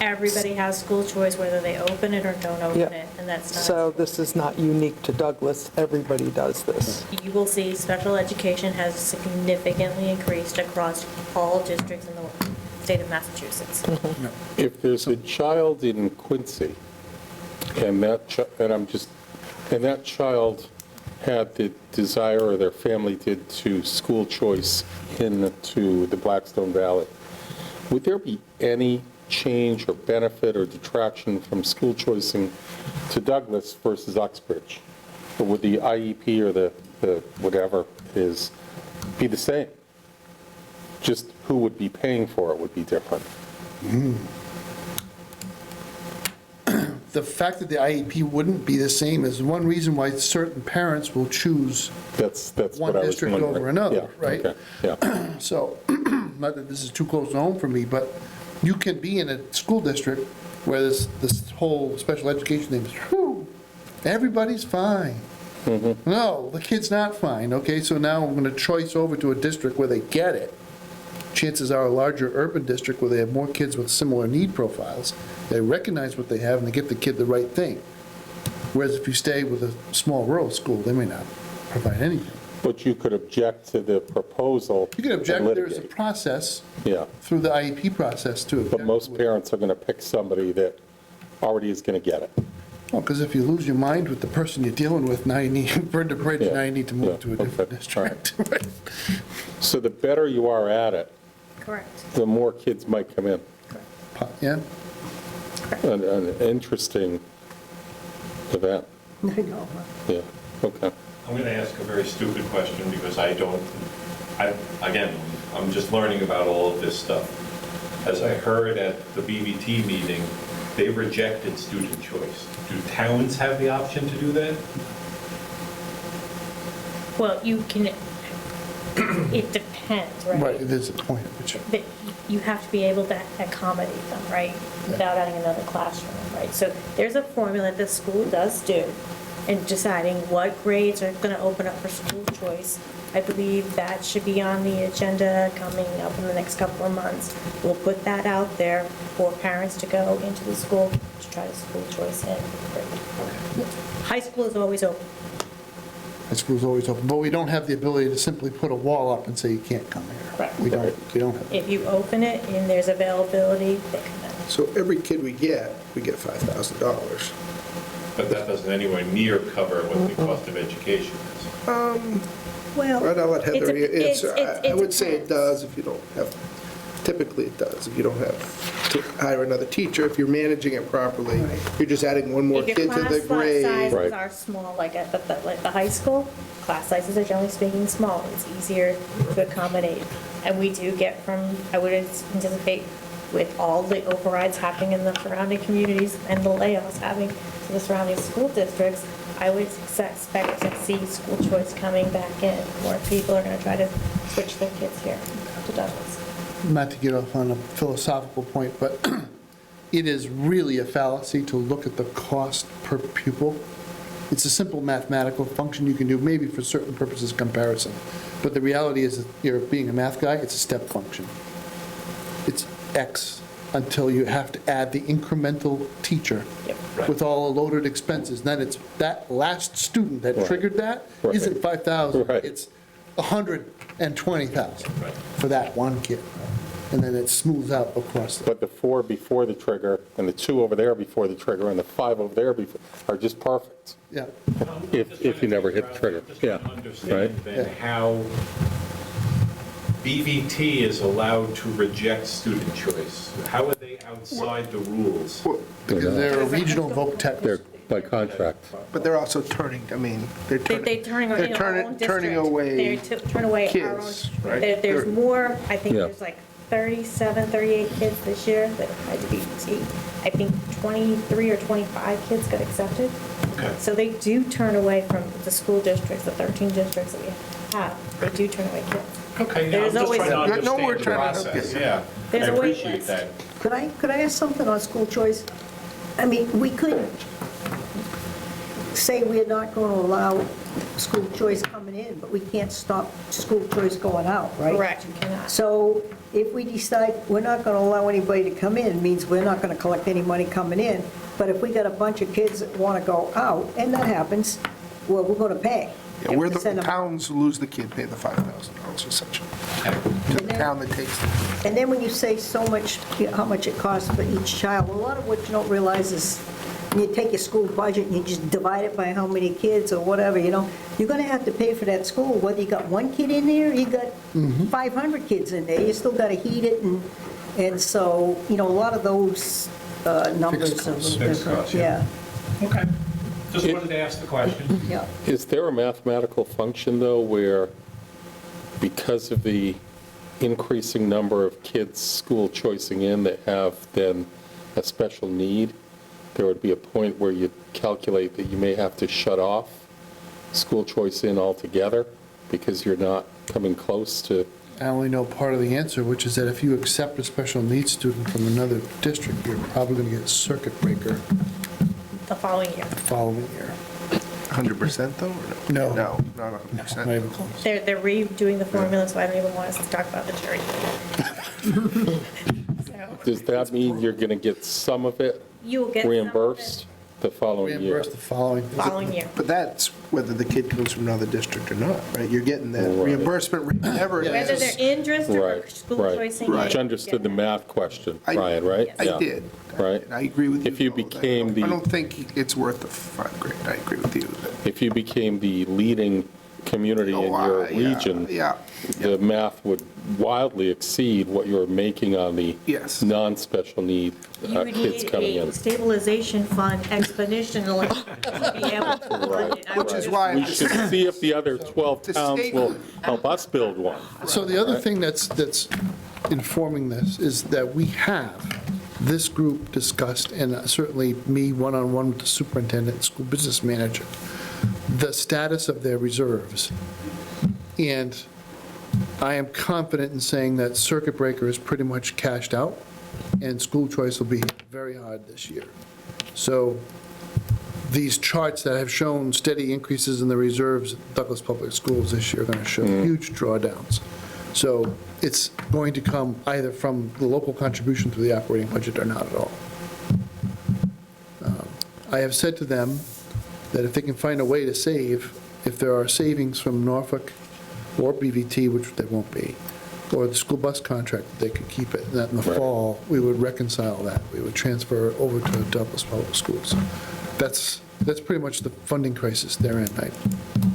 Everybody has school choice, whether they open it or don't open Yeah. it, and that's not. So this is not unique to Douglas, everybody does this. You will see special education has significantly increased across all districts in the state of Massachusetts. If there's a child in Quincy, and that child had the desire, or their family did, to school choice into the Blackstone Valley, would there be any change or benefit or detraction from school choicing to Douglas versus Uxbridge? Or would the IEP or the whatever is be the same? Just who would be paying for it would be different. The fact that the IEP wouldn't be the same is one reason why certain parents will choose That's one what I was district wondering. over another, Yeah, right? okay, yeah. So, not that this is too close to home for me, but you can be in a school district where this whole special education thing is, whew, everybody's fine. No, the kid's not fine, okay? So now we're going to choice over to a district where they get it. Chances are a larger urban district where they have more kids with similar need profiles, they recognize what they have and they give the kid the right thing. Whereas if you stay with a small rural school, they may not provide anything. But you could object to the proposal. You can object, and there's a litigate. process Yeah, through the IEP process to object. but most parents are going to pick somebody that already is going to get it. Well, because if you lose your mind with the person you're dealing with, now you need, burn the bridge, Yeah, now you need to yeah, move to a different okay, district. Right. So the better you are at it, Correct. the more kids might come in. Yeah? An interesting event. I know. Yeah, okay. I'm going to ask a very stupid question because again, I'm just learning about all of this stuff. As I heard at the BVT meeting, they rejected student choice. Do towns have the option to do that? Well, you can, it depends, right? Right, there's a point at which, But you have to be able to accommodate them, right? Without adding another classroom, right? So there's a formula the school does do in deciding what grades are going to open up for school choice. I believe that should be on the agenda coming up in the next couple of months. We'll put that out there for parents to go into the school to try to school choice in. High school is always open. high school's always open, but we don't have the ability to simply put a wall up and say you can't come here. Correct. We don't have. If you open it and there's availability, they come in. So every kid we get $5,000. But that doesn't anywhere near cover what the cost of education is. Well, Right, I'll let Heather It's a- answer. I would say it depends. does if you don't have, typically it does, if you don't have to hire another teacher, if you're managing it properly. You're just adding one more If kid your to the class grade. Right. sizes are small, like at the high school, class sizes are generally speaking small. It's easier to accommodate. And we do get from, I would anticipate with all the overrides happening in the surrounding communities and the layoffs happening to the surrounding school districts, I would expect to see school choice coming back in. More people are going to try to switch their kids here to Douglas. Not to get off on a philosophical point, but it is really a fallacy to look at the cost per pupil. It's a simple mathematical function you can do, maybe for certain purposes comparison. But the reality is, that you're being a math guy, it's a step function. It's X until you have to add the incremental teacher with all the loaded expenses. Then it's that last student that Right. triggered that Right. isn't 5,000. Right. It's 120,000 for that one kid. And then it smooths out across. But the 4 before the trigger, and the 2 over there before the trigger, and the 5 over there before, are just perfect, Yeah. if you never hit the trigger. Yeah, Understand right? then how BVT is allowed to reject student choice. How are they outside the rules? Because they're a regional voc tech. They're by contract. But they're also turning, I mean, they're They're turning, they're in our own district. turning away They turn away our own. kids, right? There's more, I think Yeah. there's like 37, 38 kids this year that applied to BVT. I think 23 or 25 kids got accepted. Okay. So they do turn away from the school districts, the 13 districts that we have. They do turn away kids. Okay, yeah, There's I'm just always- trying to No, we're understand the trying to help process, you. yeah. I There's a wait appreciate list. that. could I ask something on school choice? I mean, we could say we're not going to allow school choice coming in, but we can't stop school choice going out, right? Correct, you cannot. So if we decide we're not going to allow anybody to come in, it means we're not going to collect any money coming in. But if we got a bunch of kids that want to go out, and that happens, well, we're going to pay. Yeah, we're To the send them out. towns lose the kid, pay the $5,000 or such. To the town that takes them. And then when you say so much, how much it costs for each child, a lot of what you don't realize is you take your school budget and you just divide it by how many kids or whatever, you know, you're going to have to pay for that school, whether you got one kid in there, or you got 500 kids in there, you still got to heat it, and so, you know, a lot of those numbers are a little Fixed different. costs, yeah. Okay, just wanted to ask the question. Yeah. Is there a mathematical function, though, where because of the increasing number of kids school choicing in that have then a special need, there would be a point where you calculate that you may have to shut off school choice in altogether because you're not coming close to, I only know part of the answer, which is that if you accept a special needs student from another district, you're probably going to get a circuit breaker The following year. the following year. 100% though, or no? No. No, not Not 100%. even close. They're redoing the formula, so I don't even want us to talk about the jury. So does that mean you're going to get some of it you will get some of it reimbursed the following year? Reimburse the following. Following year. But that's whether the kid comes from another district or not, right? You're getting that Right. reimbursement whenever it Whether is. they're in district or Right, school right. choicing. Right. Which understood the math question, I- Ryan, right? I Yeah. did. Right. And I agree with you. If you though, that became the- I don't think it's worth the 5 grand. I agree with you. If you became the leading community in your region, Yeah, the math would wildly exceed what you're making on the Yes. non-special need You would kids need coming a in. stabilization fund exponentially to be able to fund it. I which would is just- why. We should see if the other 12 The towns state- will help us build one. So the other thing that's informing this is that we have, this group discussed, and certainly me one-on-one with the superintendent and school business manager, the status of their reserves. And I am confident in saying that circuit breaker is pretty much cashed out, and school choice will be hit very hard this year. So these charts that have shown steady increases in the reserves at Douglas Public Schools this year are going to show huge drawdowns. So it's going to come either from the local contribution to the operating budget or not at all. I have said to them that if they can find a way to save, if there are savings from Norfolk or BVT, which there won't be, or the school bus contract, they could keep it, and that in the Right. fall, we would reconcile that. We would transfer it over to Douglas Public Schools. That's pretty much the funding crisis they're in, right?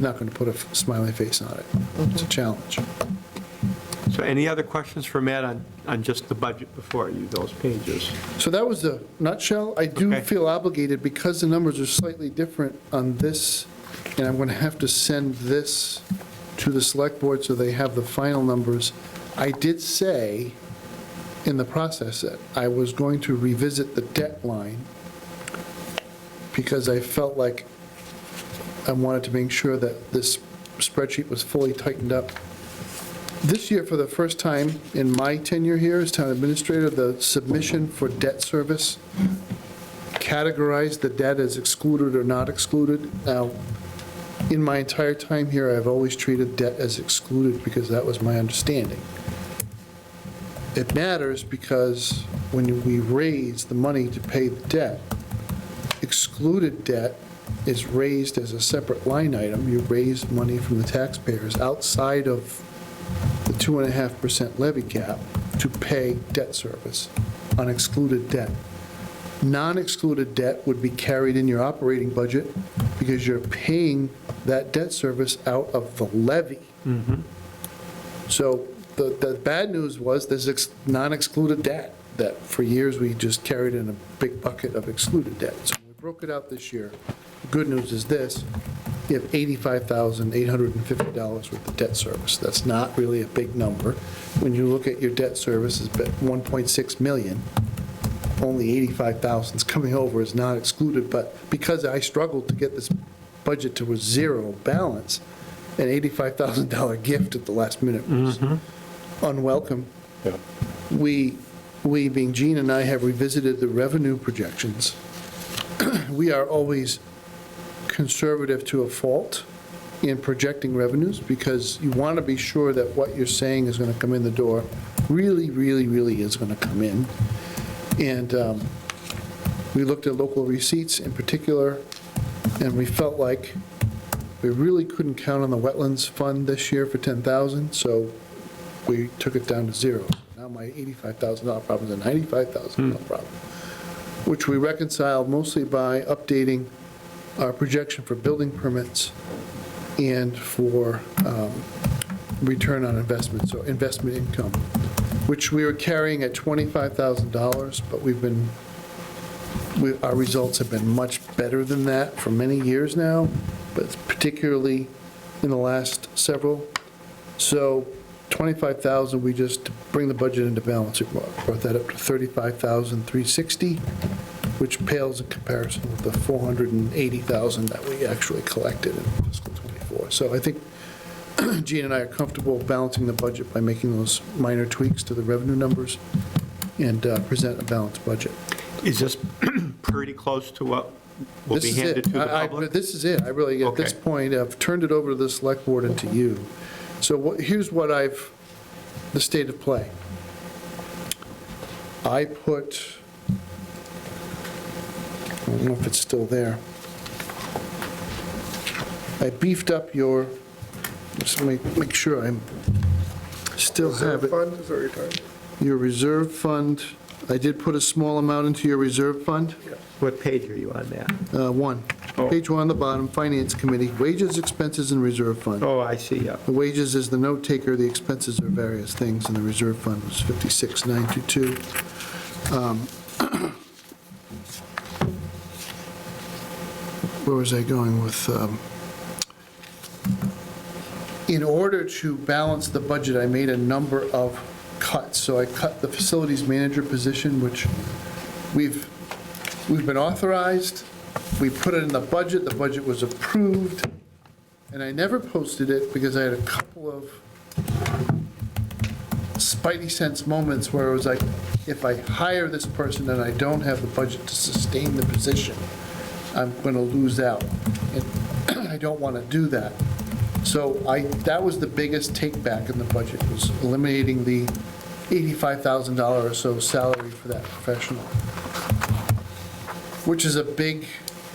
not going to put a smiley face on it. It's a challenge. So any other questions for Matt on just the budget before you, those pages? So that was the nutshell. I do Okay. feel obligated, because the numbers are slightly different on this, and I'm going to have to send this to the select board so they have the final numbers. I did say in the process that I was going to revisit the debt line, because I felt like I wanted to make sure that this spreadsheet was fully tightened up. This year, for the first time in my tenure here as town administrator, the submission for debt service categorized the debt as excluded or not excluded. Now, in my entire time here, I've always treated debt as excluded because that was my understanding. It matters because when we raise the money to pay the debt, excluded debt is raised as a separate line item. You raise money from the taxpayers outside of the 2.5% levy cap to pay debt service on excluded debt. Non-excluded debt would be carried in your operating budget because you're paying that debt service out of the levy. So the bad news was there's non-excluded debt that for years we just carried in a big bucket of excluded debt. So we broke it out this year. The good news is this: you have $85,850 worth of debt service. That's not really a big number. When you look at your debt service, it's $1.6 million. Only $85,000 is coming over is not excluded, but because I struggled to get this budget to a zero balance, an $85,000 gift at the last minute was unwelcome. Yeah. We, being Gene and I, have revisited the revenue projections. We are always conservative to a fault in projecting revenues because you want to be sure that what you're saying is going to come in the door really is going to come in. And we looked at local receipts in particular, and we felt like we really couldn't count on the wetlands fund this year for $10,000, so we took it down to zero. Now my $85,000 problem is a $95,000 problem, which we reconciled mostly by updating our projection for building permits and for return on investment, so investment income, which we were carrying at $25,000, but our results have been much better than that for many years now, but particularly in the last several. So 25,000, we just, to bring the budget into balance, it brought that up to 35,360, which pales in comparison with the 480,000 that we actually collected in fiscal '24. So I think Gene and I are comfortable balancing the budget by making those minor tweaks to the revenue numbers and present a balanced budget. Is this pretty close to what will This be is handed it. to the public? This is it. I really, at this Okay. point, I've turned it over to the select board and to you. So here's what the state of play. I put, I don't know if it's still there. I beefed up your, just make sure I still have it. Fund, is that what you're talking? Your reserve fund, I did put a small amount into your reserve fund. What page are you on now? One, Oh. page one on the bottom, Finance Committee, wages, expenses, and reserve fund. Oh, I see, yeah. The wages is the note taker, the expenses are various things, and the reserve fund was 56,922. Where was I going with, in order to balance the budget, I made a number of cuts. So I cut the facilities manager position, which we've been authorized, we put it in the budget was approved, and I never posted it because I had a couple of spidey sense moments where it was like, if I hire this person and I don't have the budget to sustain the position, I'm going to lose out. And I don't want to do that. So that was the biggest take back in the budget, was eliminating the $85,000 or so salary for that professional, which is a big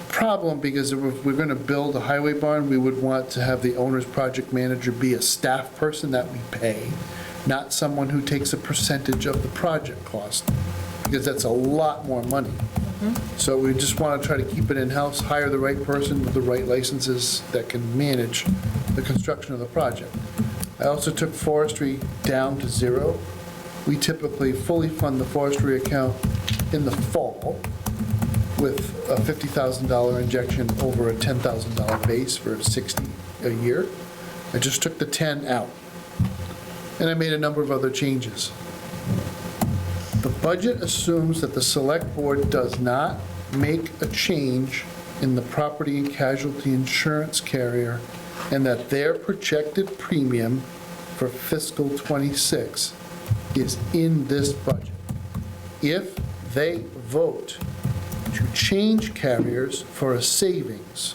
problem because if we're going to build a highway barn, we would want to have the owner's project manager be a staff person that we pay, not someone who takes a percentage of the project cost. because that's a lot more money. So we just want to try to keep it in-house, hire the right person with the right licenses that can manage the construction of the project. I also took forestry down to zero. We typically fully fund the forestry account in the fall with a $50,000 injection over a $10,000 base for 60 a year. I just took the 10 out. And I made a number of other changes. The budget assumes that the select board does not make a change in the property and casualty insurance carrier and that their projected premium for fiscal '26 is in this budget. If they vote to change carriers for a savings,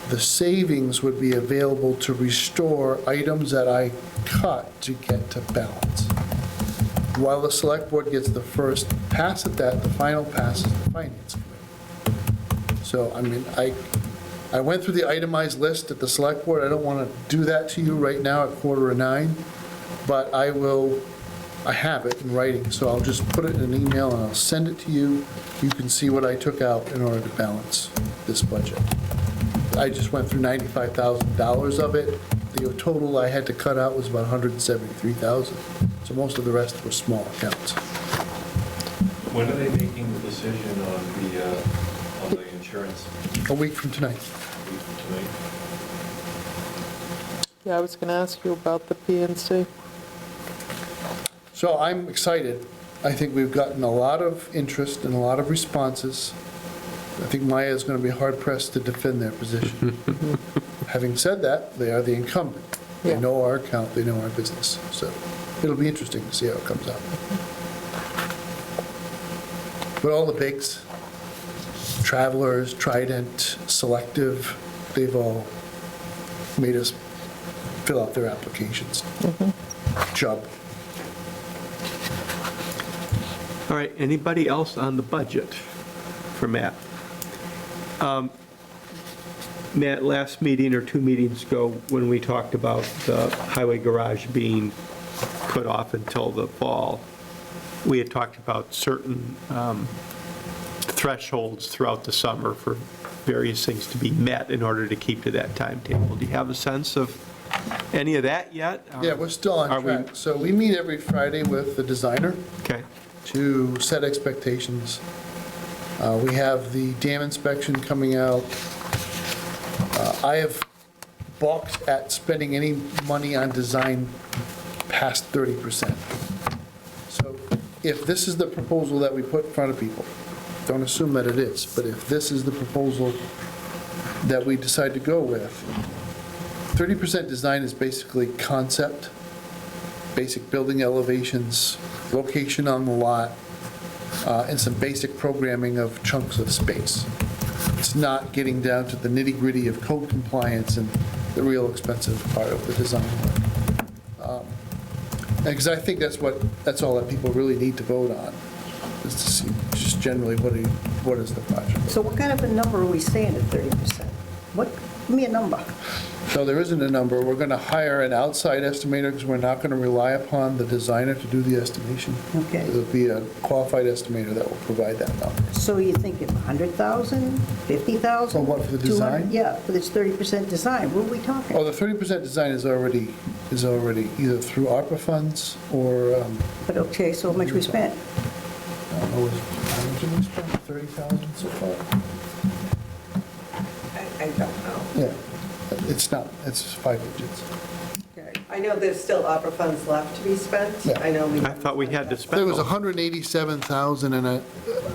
the savings would be available to restore items that I cut to get to balance. While the select board gets the first pass at that, the final pass is the finance committee. So, I mean, I went through the itemized list at the select board. I don't want to do that to you right now at 8:45, but I have it in writing, so I'll just put it in an email and I'll send it to you. You can see what I took out in order to balance this budget. I just went through $95,000 of it. The total I had to cut out was about $173,000. So most of the rest were small accounts. When are they making the decision on the insurance? A week from tonight. Tonight? Yeah, I was going to ask you about the PNC. So I'm excited. I think we've gotten a lot of interest and a lot of responses. I think Maya is going to be hard pressed to defend their position. Having said that, they are the incumbent. They Yeah. know our account, they know our business. So it'll be interesting to see how it comes out. But all the bigs, Travelers, Trident, Selective, they've all made us fill out their applications. Chubb. All right, anybody else on the budget for Matt? Matt, last meeting or 2 meetings ago, when we talked about the highway garage being put off until the fall, we had talked about certain thresholds throughout the summer for various things to be met in order to keep to that timetable. Do you have a sense of any of that yet? Yeah, we're still Are on we- track. So we meet every Friday with the designer Okay, to set expectations. We have the dam inspection coming out. I have balked at spending any money on design past 30%. So if this is the proposal that we put in front of people, don't assume that it is, but if this is the proposal that we decide to go with, 30% design is basically concept, basic building elevations, location on the lot, and some basic programming of chunks of space. It's not getting down to the nitty-gritty of code compliance and the real expensive part of the design work. Because I think that's all that people really need to vote on, is to see just generally what is the project. So what kind of a number are we saying at 30%? Give me a number. So there isn't a number. We're going to hire an outside estimator because we're not going to rely upon the designer to do the estimation. Okay. It'll be a qualified estimator that will provide that number. So you're thinking 100,000, 50,000? For what, for the 200? design? Yeah, for this 30% design. What are we talking? Oh, the 30% design is already either through ARPA funds or, But okay, so how much we spent? I don't know, how much did we spend? 30,000 so far? I don't know. Yeah. It's 5 digits. I know there's still opera funds left to be spent. Yeah. I know we. I thought we had to spend. There was 187,000 and a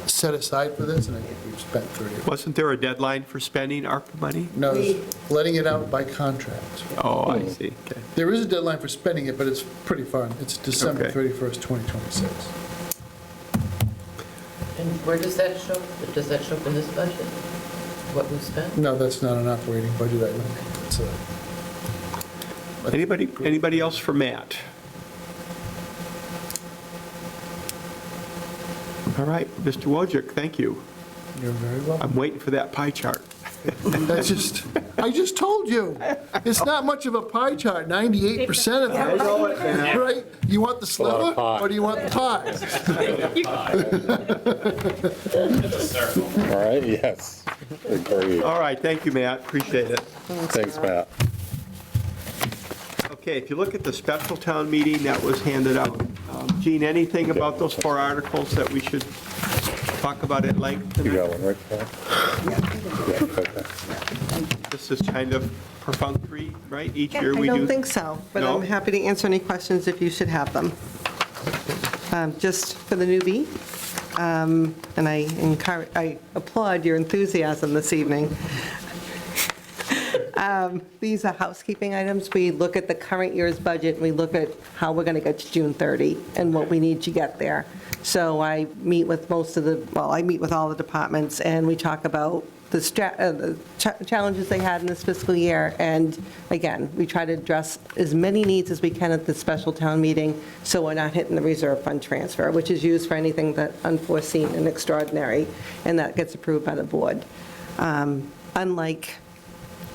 set aside for this, and I think we've spent 30. Wasn't there a deadline for spending ARPA money? No, it's letting it out by contract. Oh, I see, okay. There is a deadline for spending it, but it's pretty far. It's December Okay. 31st, 2026. And where does that show? Does that show up in this budget? What we spent? No, that's not an operating budget item. It's a... Anybody else for Matt? All right, Mr. Wojcik, thank you. You're very welcome. I'm waiting for that pie chart. That's just, I just told you, it's not much of a pie chart, 98% of I know it, man. it, right? You want the lot of sliver, pie. or do you want the pie? It's a circle. All right, yes, agreed. All right, thank you, Matt, appreciate it. Thanks, Matt. Okay, if you look at the special town meeting that was handed out, Gene, anything about those 4 articles that we should talk about at length? You got one, right, Paul? Yeah, okay. This is kind of perfunctory, right? Each Yeah, year we do. I don't think so, but No? I'm happy to answer any questions if you should have them. Just for the newbie, and I applaud your enthusiasm this evening. These are housekeeping items. We look at the current year's budget, and we look at how we're going to get to June 30 and what we need to get there. So I meet with I meet with all the departments, and we talk about the challenges they had in this fiscal year. And again, we try to address as many needs as we can at the special town meeting, so we're not hitting the reserve fund transfer, which is used for anything that unforeseen and extraordinary, and that gets approved by the board. Unlike,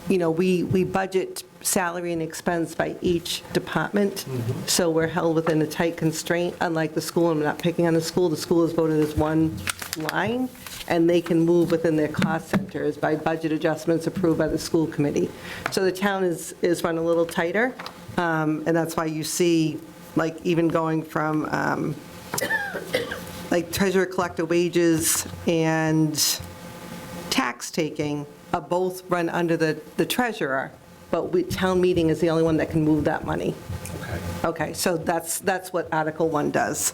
we budget salary and expense by each department, so we're held within a tight constraint, unlike the school. I'm not picking on the school is voted as one line, and they can move within their cost centers by budget adjustments approved by the school committee. So the town is run a little tighter, and that's why you see, like, even going from, like, treasurer collector wages and tax taking are both run under the treasurer, but town meeting is the only one that can move that money. Okay, so that's what Article 1 does.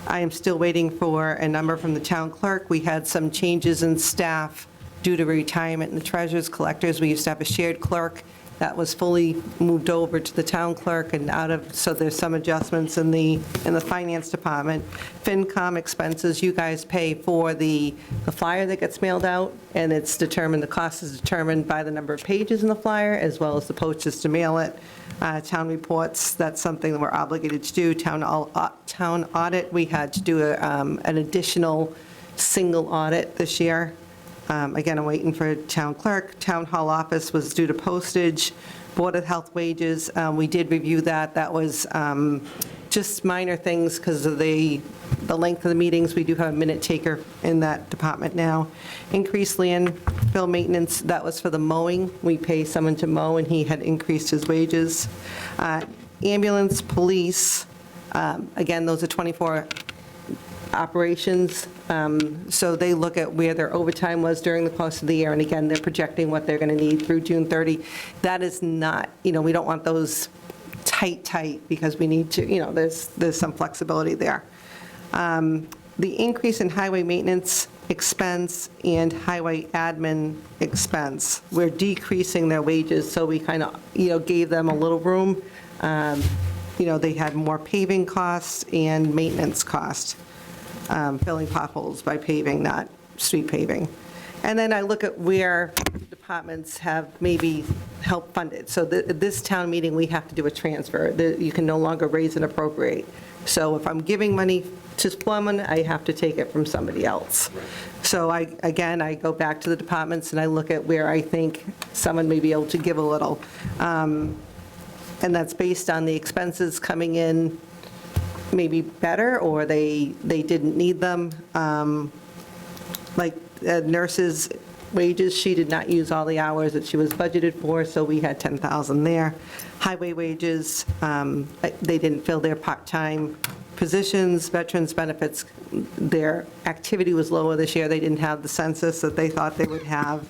I am still waiting for a number from the town clerk. We had some changes in staff due to retirement in the treasurer's collectors. We used to have a shared clerk that was fully moved over to the town clerk and so there's some adjustments in the finance department. FinCom expenses, you guys pay for the flyer that gets mailed out, and it's determined, the cost is determined by the number of pages in the flyer as well as the postage to mail it. Town reports, that's something that we're obligated to do. Town audit, we had to do an additional single audit this year. Again, I'm waiting for town clerk. Town hall office was due to postage. Board of Health wages, we did review that. That was just minor things because of the length of the meetings. We do have a minute taker in that department now. Increased landfill maintenance, that was for the mowing. We pay someone to mow, and he had increased his wages. Ambulance, police, again, those are 24 operations. So they look at where their overtime was during the course of the year, and again, they're projecting what they're going to need through June 30. That is not, we don't want those tight, because we need to, there's some flexibility there. The increase in highway maintenance expense and highway admin expense, we're decreasing their wages, so we kind of, gave them a little room. They had more paving costs and maintenance costs. Filling potholes by paving, not street paving. And then I look at where departments have maybe helped fund it. So this town meeting, we have to do a transfer. You can no longer raise and appropriate. So if I'm giving money to Plumman, I have to take it from somebody else. So I go back to the departments and I look at where I think someone may be able to give a little. And that's based on the expenses coming in maybe better, or they didn't need them. Like nurses' wages, she did not use all the hours that she was budgeted for, so we had 10,000 there. Highway wages, they didn't fill their part-time positions. Veterans benefits, their activity was lower this year. They didn't have the census that they thought they would have.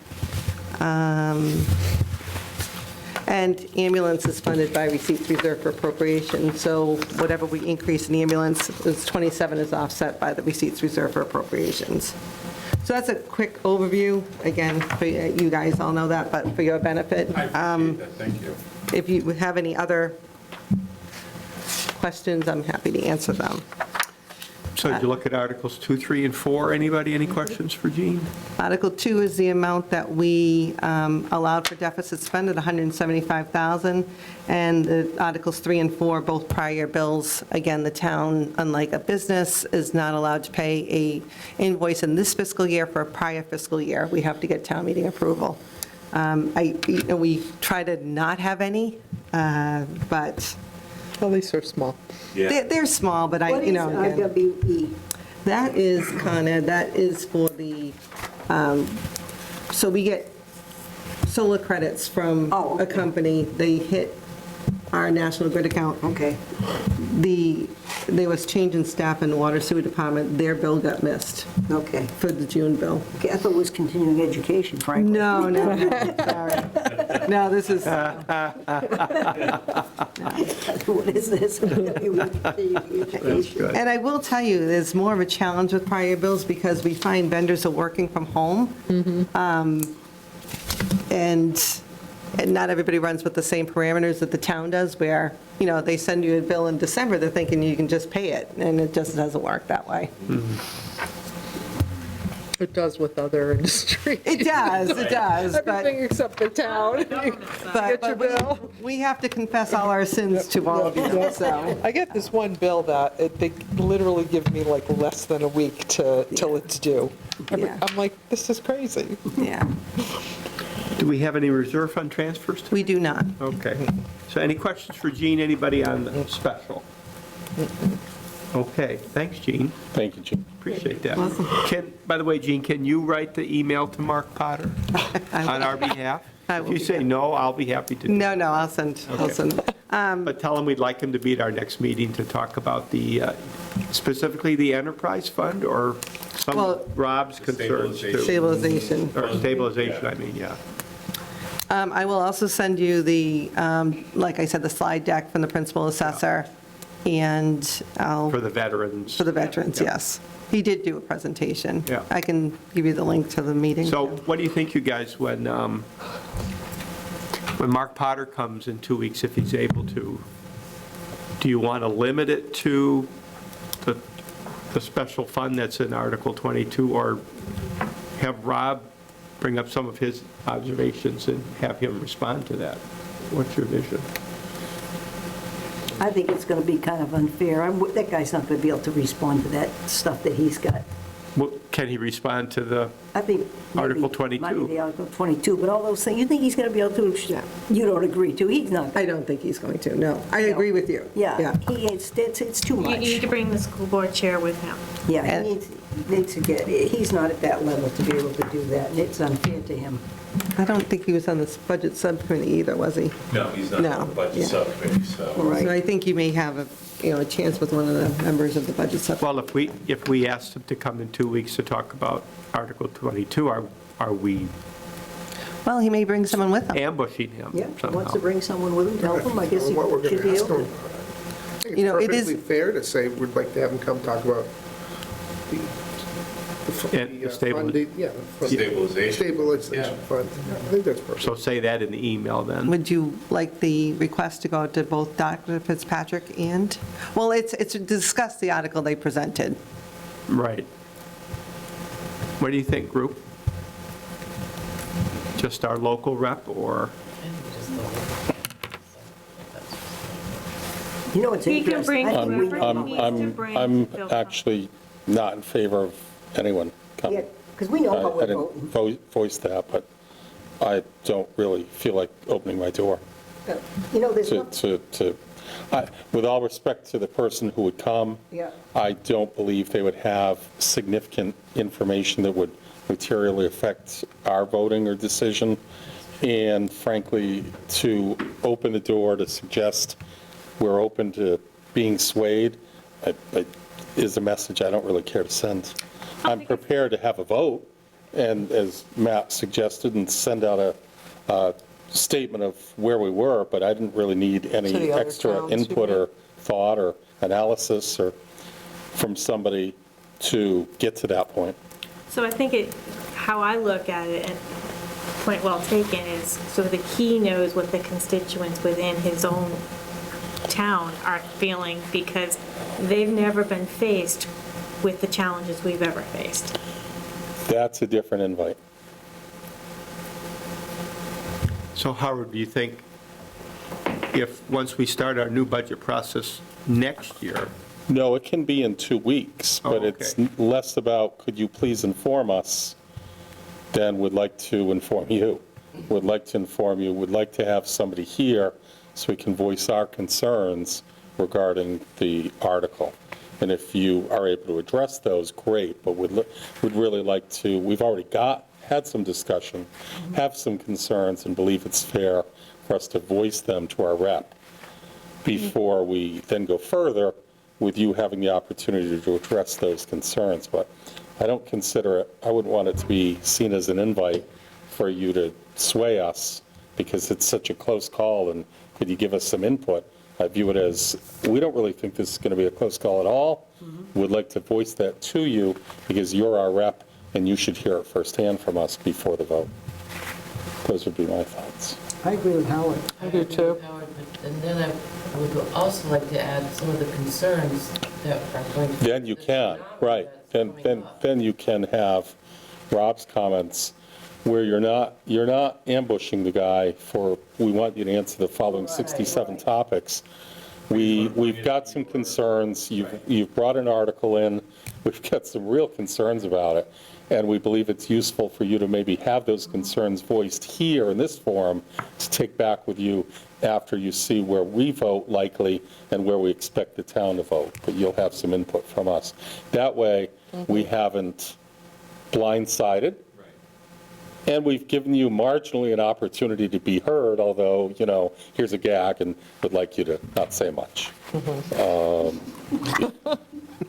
And ambulance is funded by receipts reserved for appropriation. So whatever we increase in ambulance, 27 is offset by the receipts reserved for appropriations. So that's a quick overview. Again, you guys all know that, but for your benefit. I appreciate that, thank you. If you have any other questions, I'm happy to answer them. So did you look at Articles 2, 3, and 4? Anybody, any questions for Gene? Article 2 is the amount that we allowed for deficit spend at $175,000, and the Articles 3 and 4, both prior year bills. Again, the town, unlike a business, is not allowed to pay a invoice in this fiscal year for a prior fiscal year. We have to get town meeting approval. We try to not have any, but At least they're small. they're small, but What is again, RWE? that is, Con Ed, that is for the, so we get solar credits from Oh, a okay. company. They hit our National Grid account. Okay. There was change in staff in the water sewer department. Their bill got missed Okay. for the June bill. Okay, I thought it was continuing education, frankly. No, sorry. No, this is, What is this? and I will tell you, there's more of a challenge with prior bills because we find vendors are working from home. And not everybody runs with the same parameters that the town does, where, they send you a bill in December, they're thinking you can just pay it, and it just doesn't work that way. It does with other industries. It does, but. Everything except the town. But Get your bill. we have to confess all our sins to all of you, so. I get this one bill that they literally give me like less than a week till it's due. Yeah. I'm like, this is crazy. Yeah, Do we have any reserve fund transfers? we do not. Okay. So any questions for Gene? Anybody on the special? Okay, thanks, Gene. Thank you, Jim. Appreciate that. By the way, Gene, can you write the email to Mark Potter on our behalf? I If will you do say that. no, I'll be happy to do it. No, I'll send. But tell him we'd like him to be at our next meeting to talk about specifically the enterprise fund or some Well- of Rob's concerns too. Stabilization. Or stabilization, I mean, yeah. I will also send you like I said, the slide deck from the principal assessor, and For the veterans. for the veterans, yes. He did do a presentation. Yeah. I can give you the link to the meeting. So what do you think, you guys, when Mark Potter comes in 2 weeks, if he's able to, do you want to limit it to the special fund that's in Article 22, or have Rob bring up some of his observations and have him respond to that? What's your vision? I think it's going to be kind of unfair. That guy's not going to be able to respond to that stuff that he's got. Well, can he respond to the, I think. maybe- Article 22. Might be the Article 22, but all those things, you think he's going to be able to, you don't agree to, he's not. I don't think he's going to, no. I agree with you. Yeah, it's too You much. need to bring the school board chair with him. Yeah, And- he needs to get, he's not at that level to be able to do that, and it's unfair to him. I don't think he was on this budget subcommittee either, was he? No, he's not No, on the budget yeah. subcommittee, so. Right. So I think you may have a chance with one of the members of the budget subcommittee. well, if we asked him to come in 2 weeks to talk about Article 22, are we Well, he may bring someone with him. ambushing him Yeah, somehow? wants to bring someone with him to help him, I guess he What we're should going be to ask able them. to. I think You know, it's it is- perfectly fair to say we'd like to have him come talk about the And funding, yeah. the Stabilization. Stabilization Yeah. fund. I think that's perfect. So say that in the email then. Would you like the request to go to both Dr. Fitzpatrick and, well, it's to discuss the article they presented. Right. What do you think, group? Just our local rep, or? You know, it's He can interesting. bring I think we whoever know he about needs it. to bring. I'm Phil. actually not in favor of anyone Yeah, coming. because we know how I we're didn't voting. voice that, but I don't really feel like opening my door You know, there's to, not, with all respect to the person who would come, yeah. I don't believe they would have significant information that would materially affect our voting or decision. And frankly, to open the door to suggest we're open to being swayed is a message I don't really care to send. I'm prepared to have a vote, and as Matt suggested, and send out a statement of where we were, but I didn't really need To any the other extra towns, you input mean? or thought or analysis or from somebody to get to that point. So I think how I look at it, and point well taken, is so that he knows what the constituents within his own town are feeling, because they've never been faced with the challenges we've ever faced. That's a different invite. So Howard, do you think if, once we start our new budget process next year, No, it can be in 2 weeks, Oh, but it's okay. less about, could you please inform us, than would like to inform you. would like to inform you, would like to have somebody here so we can voice our concerns regarding the article. And if you are able to address those, great, but would really like to, we've already had some discussion, have some concerns, and believe it's fair for us to voice them to our rep before we then go further with you having the opportunity to address those concerns. But I don't consider it, I wouldn't want it to be seen as an invite for you to sway us because it's such a close call, and could you give us some input? I view it as, we don't really think this is going to be a close call at all. Would like to voice that to you because you're our rep and you should hear it firsthand from us before the vote. Those would be my thoughts. I agree with Howard. I do too. Howard, but- And then I would also like to add some of the concerns that are going to. Then you can, right, then you can have Rob's comments where you're not ambushing the guy for, we want you to answer the following 67 topics. We've got some concerns, you've brought an article in, we've got some real concerns about it, and we believe it's useful for you to maybe have those concerns voiced here in this forum to take back with you after you see where we vote likely and where we expect the town to vote, but you'll have some input from us. That way, we haven't blindsided, and we've given you marginally an opportunity to be heard, although, here's a gag and would like you to not say much.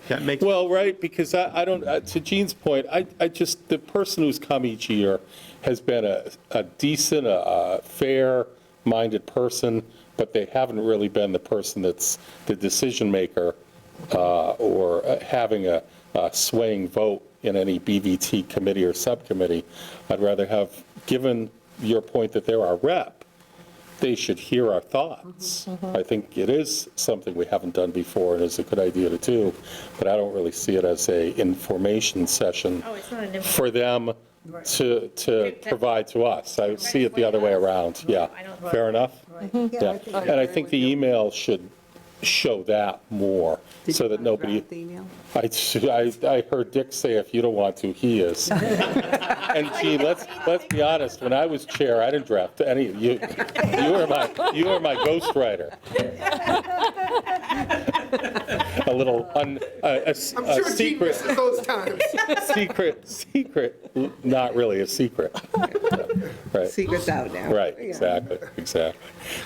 That makes, Well, right, because I don't, to Gene's point, I just, the person who's come each year has been a decent, a fair-minded person, but they haven't really been the person that's the decision maker or having a swaying vote in any BVT committee or subcommittee. I'd rather have, given your point that they're our rep, they should hear our thoughts. I think it is something we haven't done before and is a good idea to do, but I don't really see it as a information session Oh, it's not an for them to provide to us. I see it the other way around, yeah. I don't- Fair enough? Yeah, Yeah, and I think the email should show that more, so that nobody, Draft email? I heard Dick say if you don't want to, he is. And Gene, let's be honest, when I was chair, I didn't draft any, you were my ghostwriter. A little, a I'm sure Gene secret, misses those times. secret, not really a secret. Right. Secret's out now. Right, Yeah. exactly.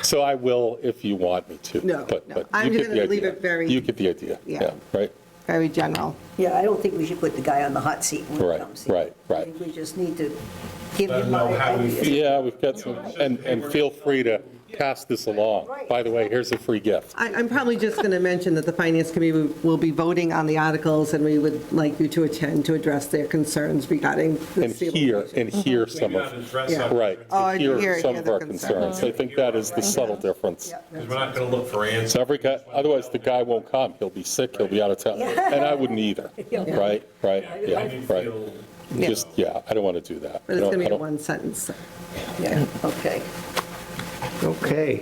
So I will if you want me to. No, but no. you I'm get just the gonna leave idea. it very- You get the idea, Yeah. yeah, right? Very general. Yeah, I don't think we should put the guy on the hot seat when Right, it comes here. right, right. I think we just need to give Let him him know my how we ideas. feel. Yeah, we've got some, and feel free to pass this along. By the way, here's a free gift. I'm probably just going to mention that the Finance Committee will be voting on the articles, and we would like you to attend to address their concerns regarding the And hear some Maybe not of, address Yeah. them, right, Oh, I to hear hear some the of our concerns. concerns. I think that is the subtle difference. because we're not going to look for answers. So every guy, otherwise the guy won't come, he'll be sick, he'll be out of town, and I wouldn't either, right, yeah, right. Just, I don't want to do that. But it's going to I be a don't- one sentence. Yeah, okay. okay.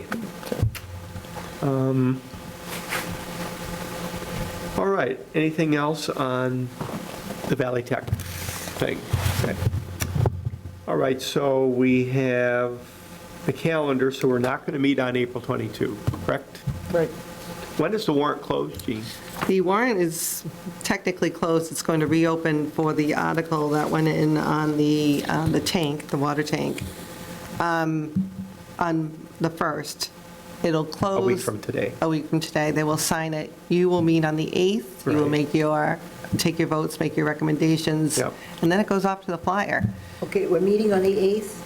All right, anything else on the Valley Tech thing? Okay. All right, so we have the calendar, so we're not going to meet on April 22, correct? Right. When does the warrant close, Gene? The warrant is technically closed. It's going to reopen for the article that went in on the tank, the water tank, on the 1st. It'll close. A week from today. A week from today. They will sign it. You will meet on the 8th. You will Right. take your votes, make your recommendations, Yep. and then it goes off to the flyer. Okay, we're meeting on the 8th?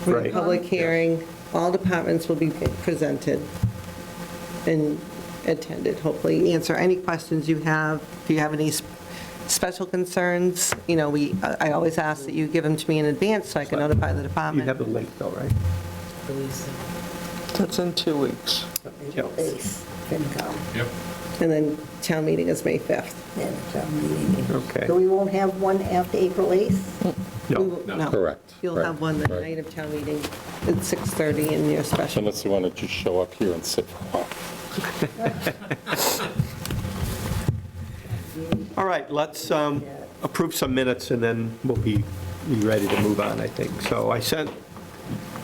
Right. Public hearing, all departments will be presented and attended, hopefully answer any questions you have. If you have any special concerns, I always ask that you give them to me in advance so I can notify the You department. have the link though, right? Believe so. That's in 2 weeks. April 8th, FinCom, Yep. And then town meeting is May 5th. and town meeting. Okay. So we won't have one after April 8th? We No, will- No. Correct. You'll right, have one the right. night of town meeting at 6:30 in your special. Unless you want to just show up here and sit for a while. all right, let's approve some minutes and then we'll be ready to move on, I think. So I sent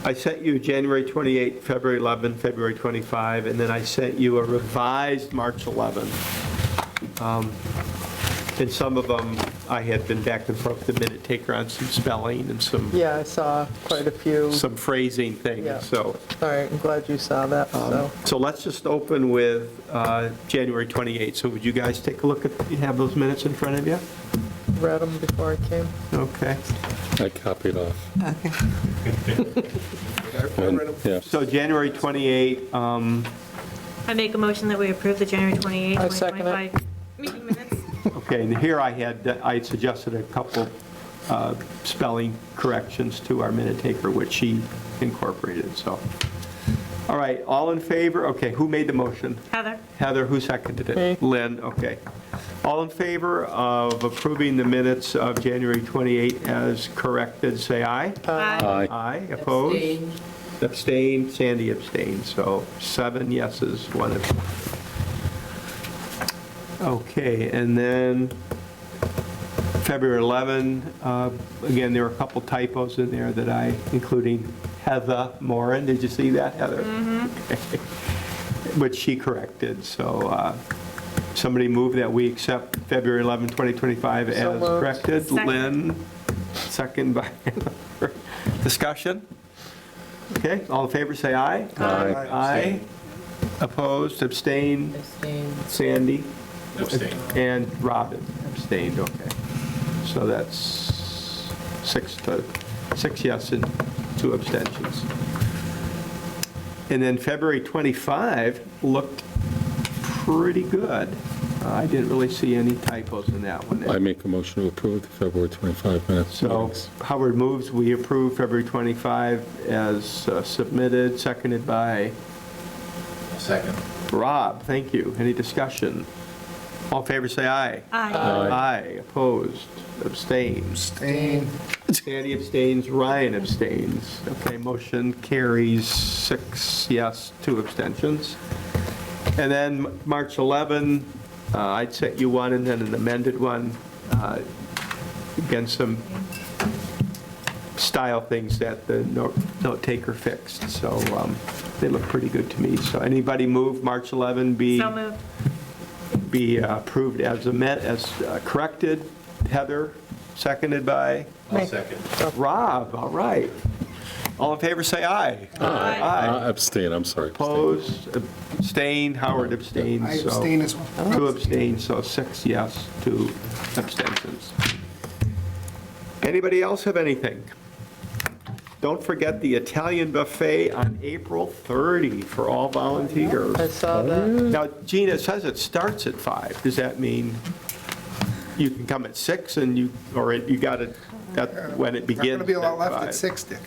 I sent you January 28, February 11, February 25, and then I sent you a revised March 11. And some of them, I had been back and forth with the minute taker on some spelling and some Yeah, I saw quite a few. phrasing Yeah. things, so. All right, I'm glad you saw that, so. So let's just open with January 28. So would you guys take a look at, you have those minutes in front of you? Read them before I came. Okay. I copied off. Okay. Yeah. So January 28, I make a motion that we approve the January 28, I second it. 2025 meeting minutes. okay, and here I suggested a couple spelling corrections to our minute taker, which she incorporated, so. All right, all in favor? Okay, who made the motion? Heather? Heather, who seconded it? Me. Lynn, okay. All in favor of approving the minutes of January 28 as corrected, say aye. Aye. Aye, opposed? Abstain. Abstained, Sandy abstained, so 7 yeses, 1 abstain. Okay, and then February 11, again, there were a couple typos in there that including Heather Moran, did you see that, Heather? Okay. Which she corrected, so somebody move that we accept February 11, 2025 as So moved. corrected. Second. Lynn, second by discussion? Okay, all in favor, say aye. Aye. Aye. Opposed, abstained, Abstain. Sandy? Abstain. And Robin abstained, okay. So that's 6 yes and 2 abstentions. And then February 25 looked pretty good. I didn't really see any typos in that one. I make a motion to approve the February 25 minutes. So meetings. Howard moves, we approve February 25 as submitted, seconded by Second. Rob. Thank you. Any discussion? All in favor, say aye. Aye. Aye. Opposed, abstained. Sandy abstains, Ryan abstains. Okay, motion carries 6 yes, 2 abstentions. And then March 11, I'd sent you one and then an amended one. Again, some style things that the note taker fixed, so they look pretty good to me. So anybody move March 11 So moved. be approved as corrected? Heather, seconded by I'll second. Rob, all right. All in favor, say aye. Aye. Abstain, I'm sorry. Opposed, abstained, Howard abstained, I so. abstain as well. 2 abstained, so 6 yes, 2 abstentions. Anybody else have anything? Don't forget the Italian buffet on April 30 for all volunteers. I saw that. Now, Gina, it says it starts at 5. Does that mean you can come at 6 and you got it, that when it Not begins? going to be a lot left 5? at 6, Dick.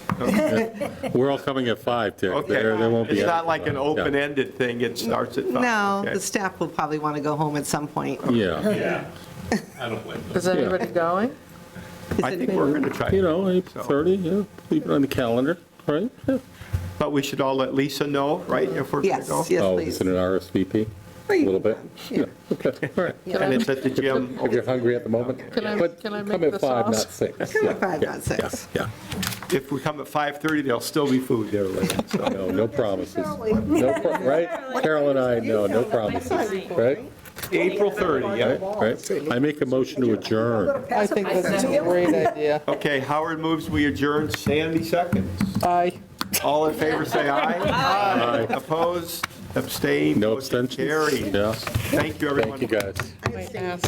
We're all coming at 5, Dick. Okay. There won't be. It's not like an Yeah. open-ended thing, it starts at 5. No, Okay. the staff will probably want to go home at some point. Yeah, Yeah. I don't blame them. Is anybody going? I think we're going to try. you know, April 30, yeah, leave it on the calendar, right? Yeah. But we should all let Lisa know, right, if we're going to Yes, go? yes, Oh, please. is it an RSVP? A little bit? Yeah, okay, all right. And it's at the gym. If you're hungry at the moment. Can I But make come the at 5, not sauce? 6. Come at 5, Yeah, not 6. Yeah, If we come at 5:30, there'll still be food there later, so. yeah. No promises. Right? Carol and I, no promises, right? April 30, yeah. Right? I make a motion to adjourn. I think that's a great idea. Okay, Howard moves, we adjourn, Sandy seconds. Aye. All in favor, say aye. Aye. Opposed, abstained. No motion abstentions? carries. Yeah. Thank you, everyone. Thank you, guys. Might ask